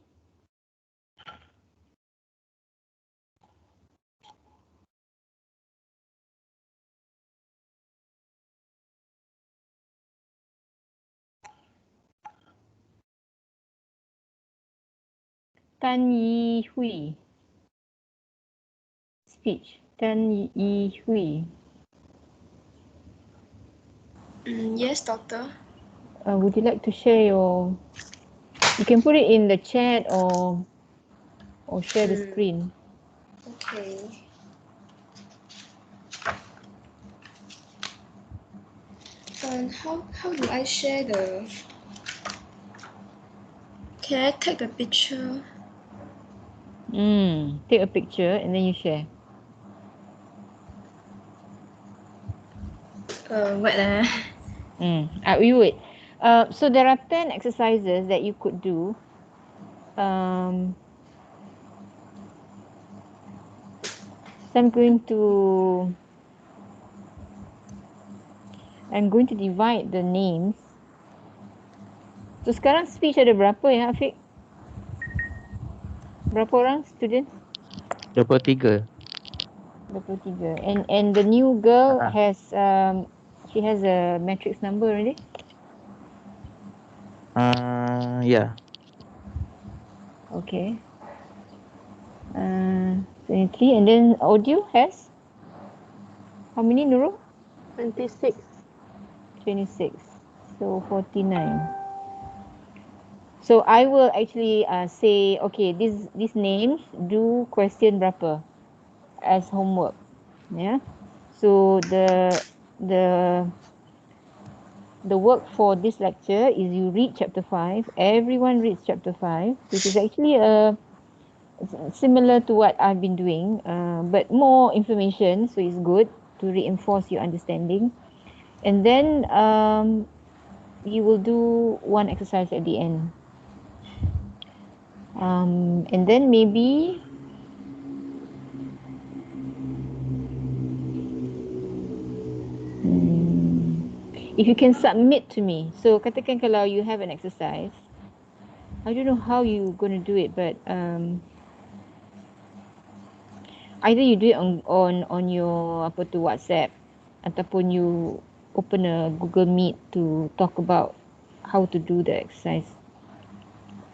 Tan Yi Hui. Speech. Tan Yi Hui. Yes, doctor. Would you like to share your? You can put it in the chat or share the screen. Okay. And how do I share the? Can I take the picture? Take a picture and then you share. What? We would. So there are 10 exercises that you could do. So I'm going to divide the names. So sekarang speech ada berapa ya, Afiq? Berapa orang students? 23. 23. And the new girl has she has a matrix number already? Yeah. Okay. 23, and then audio has how many, Nurul? 26. 26. So 49. So I will actually say, okay, these names, do question berapa as homework. Yeah. So the work for this lecture is you read chapter 5. Everyone reads chapter 5, which is actually similar to what I've been doing, but more information. So it's good to reinforce your understanding. And then you will do one exercise at the end. And then maybe if you can submit to me. So katakan kalau you have an exercise, I don't know how you going to do it, but either you do it on your apa tu WhatsApp, ataupun you open a Google Meet to talk about how to do the exercise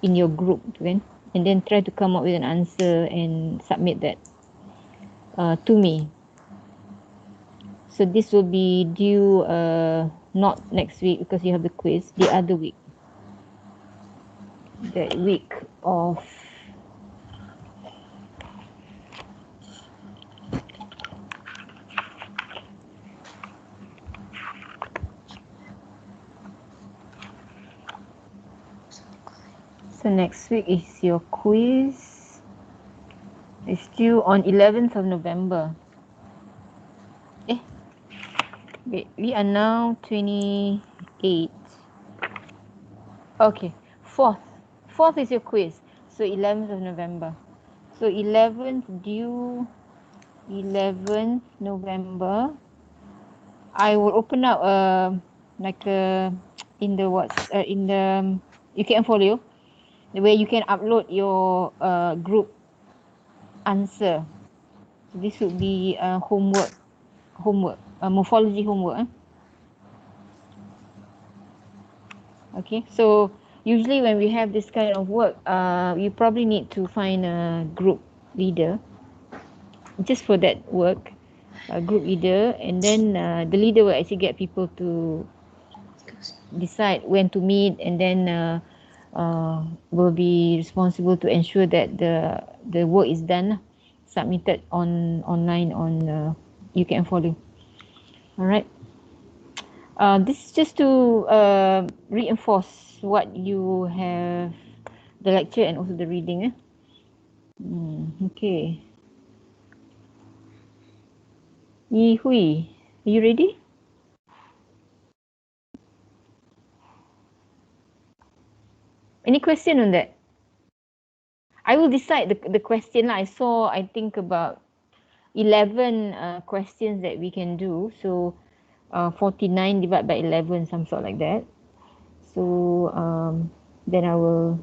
in your group tu kan, and then try to come up with an answer and submit that to me. So this will be due not next week because you have the quiz, the other week. That week of so next week is your quiz. It's due on 11th of November. Wait, we are now 28. Okay, 4th is your quiz. So 11th of November. So 11th due 11th November. I will open up like a in the in the you can follow where you can upload your group answer. So this would be homework, morphology homework. Okay, so usually when we have this kind of work, you probably need to find a group leader just for that work, a group leader, and then the leader will actually get people to decide when to meet, and then will be responsible to ensure that the work is done, submitted online on you can follow. All right. This is just to reinforce what you have, the lecture and also the reading. Okay. Yi Hui, are you ready? Any question on that? I will decide the question. I saw, I think about 11 questions that we can do. So 49 divided by 11, some sort like that. So then I will,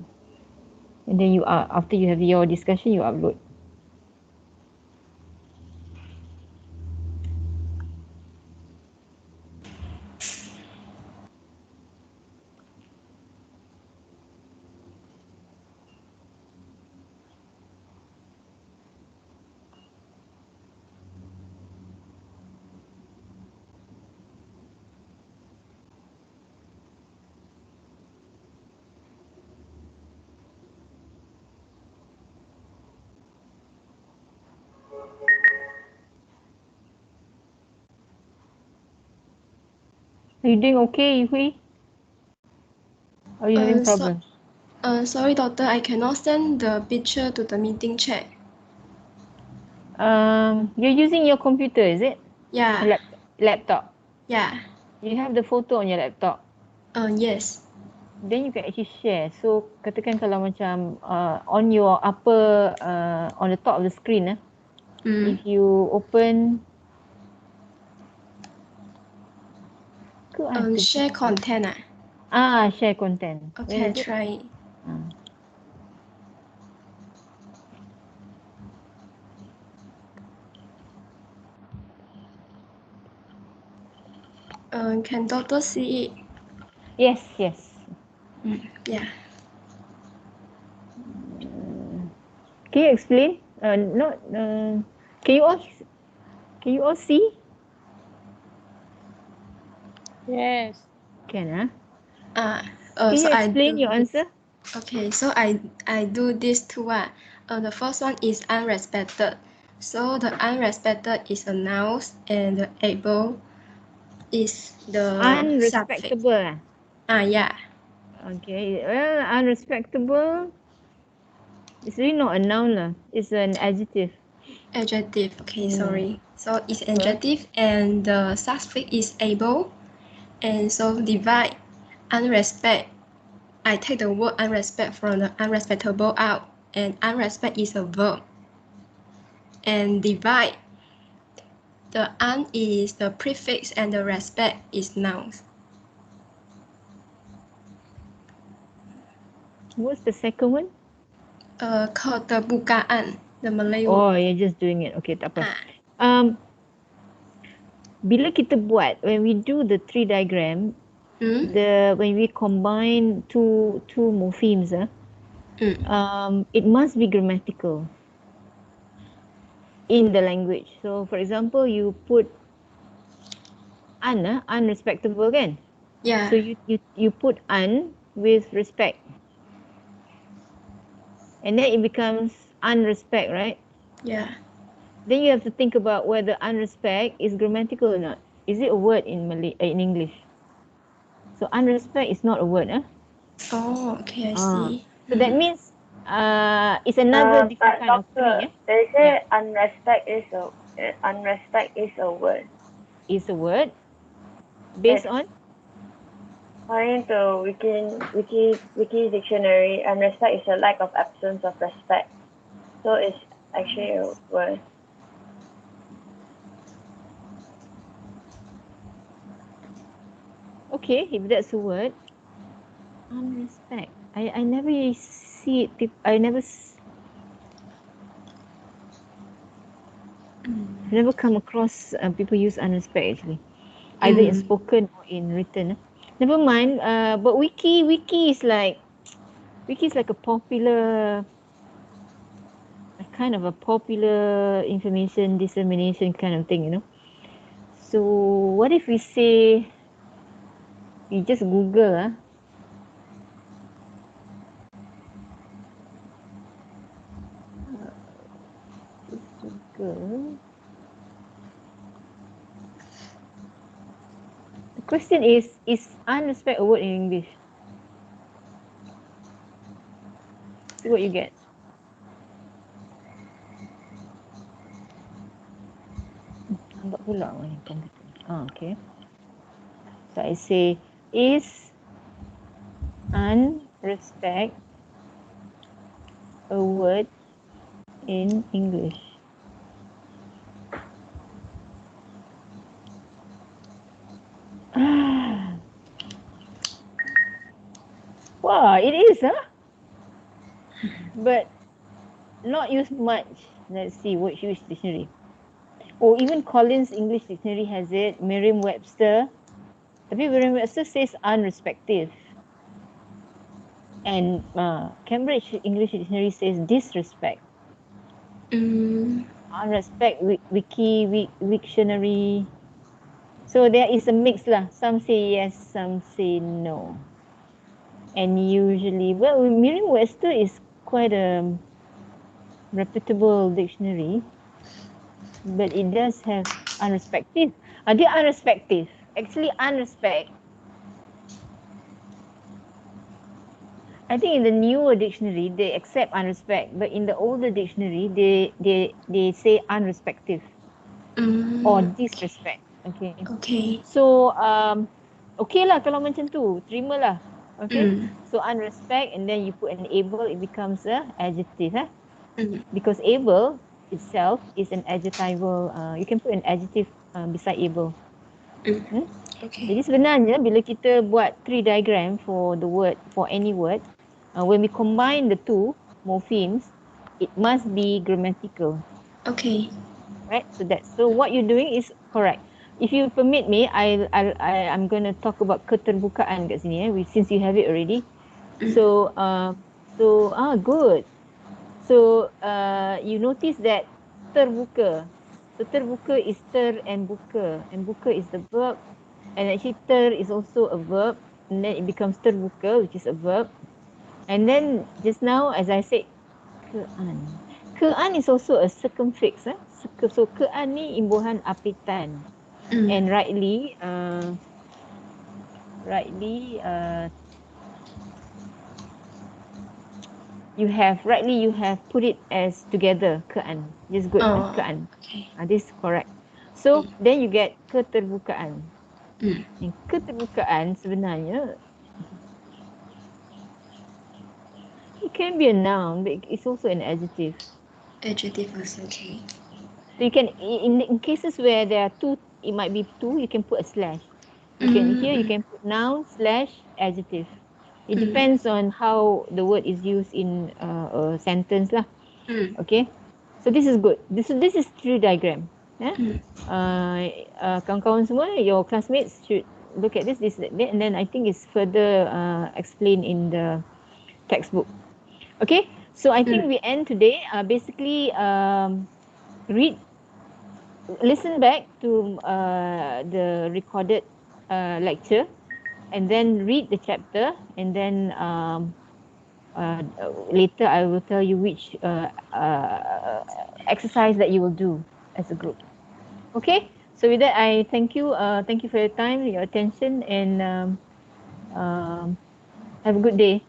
and then you after you have your discussion, you upload. Are you doing okay, Hui? Or are you having problems? Sorry, doctor, I cannot send the picture to the meeting chat. You're using your computer, is it? Yeah. Laptop. Yeah. You have the photo on your laptop. Yes. Then you can actually share. So katakan kalau macam on your upper on the top of the screen, if you open share content. Share content. Okay, I try. Can doctor see it? Yes. Yeah. Can you explain? Not. Can you all see? Yes. Can Can you explain your answer? Okay, so I do this two. The first one is unrespected. So the unrespected is a noun and the able is the suffix. Unrespectable. Yeah. Okay. Well, unrespectable is really not a noun lah. It's an adjective. Adjective. Okay, sorry. So it's Alright. adjective and the suffix is able. And so divide unrespect. I take the word unrespect from the unrespectable out, and unrespect is a verb. And divide, the un is the prefix and the respect is nouns. What's the second one? Keterbukaan, the Malay word. Oh, you're just doing it. Okay, tak apa. Bila kita buat, when we do the tree diagram, when we combine two morphemes, it must be grammatical in the language. So, for example, you put unrespectable kan? Yeah. So you put with respect, and then it becomes unrespect, right? Yeah. Then you have to think about whether unrespect is grammatical or not. Is it a word in Malay, in English? So unrespect is not a word, Oh, okay, I see. So that means it's another different kind of tree. They say unrespect is a word. Is a word based on? According to Wiki dictionary, unrespect is a lack of absence of respect. So it's actually a word. Okay, if that's a word, unrespect. I never see it. I never never come across people use unrespect actually, either in spoken or in written. Never mind. But wiki is like a popular, a kind of a popular information dissemination kind of thing, you know. So what if we say you just Google Google. The question is unrespect a word in English? See what you get. Nampak pula ni komputer. Okay. So I say, is unrespect a word in English? Wow, it is, but not used much. Let's see, which dictionary? Or even Collins English Dictionary has it. Merriam-Webster. Tapi Merriam-Webster says unrespective. And Cambridge English Dictionary says disrespect. Unrespect, Wiktionary. So there is a mix lah. Some say yes, some say no. And usually, well, Merriam-Webster is quite a reputable dictionary, but it does have unrespective. Dia unrespective. Actually, unrespect. I think in the newer dictionary they accept unrespect, but in the older dictionary they say unrespective or disrespect. Okay. Okay. So okay lah kalau macam tu, terima lah. Okay. So unrespect and then you put an able, it becomes a adjective, because able itself is an adjectival. You can put an adjective beside able. Okay. Jadi sebenarnya bila kita buat tree diagram for the word, for any word, when we combine the two morphemes, it must be grammatical. Okay. Right. So what you're doing is correct. If you permit me, I'm going to talk about keterbukaan kat sini, since you have it already. So good. So you notice that terbuka. So terbuka is ter and buka is the verb, and actually ter is also a verb, and then it becomes terbuka, which is a verb. And then just now, as I said, kean. Kean is also a circumfix. So kean ni imbuhan apitan. And rightly, you have put it as together, kean. Just good, kean. Okay. This is correct. So then you get keterbukaan. And keterbukaan sebenarnya it can be a noun, but it's also an adjective. Adjective also, okay. So you can, in cases where there are two, it might be two, you can put a slash. You can put noun slash adjective. It depends on how the word is used in a sentence lah. Okay. So this is good. This is tree diagram. Kawan-kawan semua, your classmates should look at this, and then I think it's further explained in the textbook. Okay. So I think we end today. Basically, listen back to the recorded lecture, and then read the chapter, and then later I will tell you which exercise that you will do as a group. Okay, so with that I thank you for your time, your attention, and have a good day.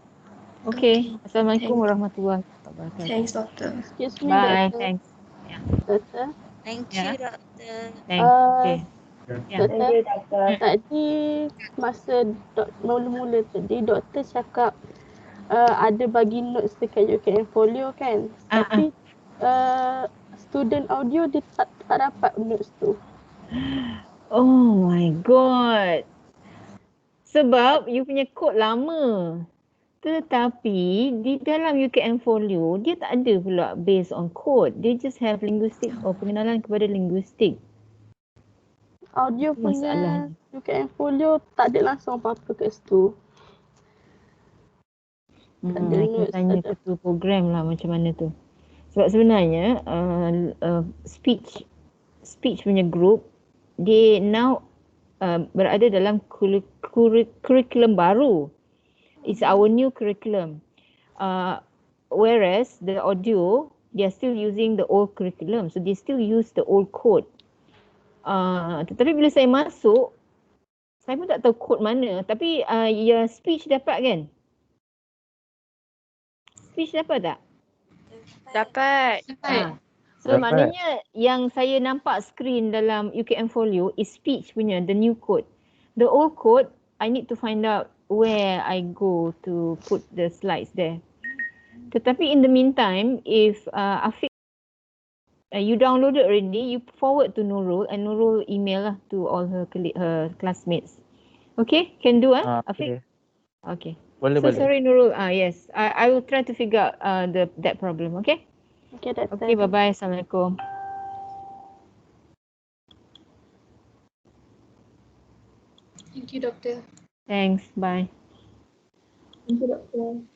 Okay. Assalamualaikum warahmatullahi wabarakatuh. Thanks, Doctor. Excuse me, Bye. Doctor. Thanks. Doctor. Thank Yeah. you, Doctor. Thanks. Okay. Yeah. Thank you, Doctor. Tadi masa mula-mula tadi doktor cakap ada bagi notes dekat UKM Folio kan. Tapi student audio dia tak dapat notes tu. Oh my god. Sebab you punya kod lama. Tetapi di dalam UKM Folio dia tak ada pula based on code. They just have linguistic or pengenalan kepada linguistik. Audio punya Masalahnya. UKM Folio tak ada langsung apa-apa kat situ. I can tanya ketua program lah macam mana tu. Sebab sebenarnya speech punya group dia now berada dalam curriculum baru. It's our new curriculum. Whereas the audio, they are still using the old curriculum. So they still use the old code. Tetapi bila saya masuk, saya pun tak tahu kod mana. Tapi ya speech dapat kan? Speech dapat tak? Dapat. So maknanya yang saya nampak screen dalam UKM Folio is speech punya, the new code. The old code, I need to find out where I go to put the slides there. Tetapi in the meantime, if Afiq, you downloaded already, you forward to Nurul, and Nurul email lah to all her classmates. Okay, can do Afiq? Okay. Boleh. Sorry Nurul, yes, I will try to figure out that problem, okay? Okay, that's Okay, bye-bye. Assalamualaikum. Thank you, Doctor. Thanks, bye. Thank you, Doctor.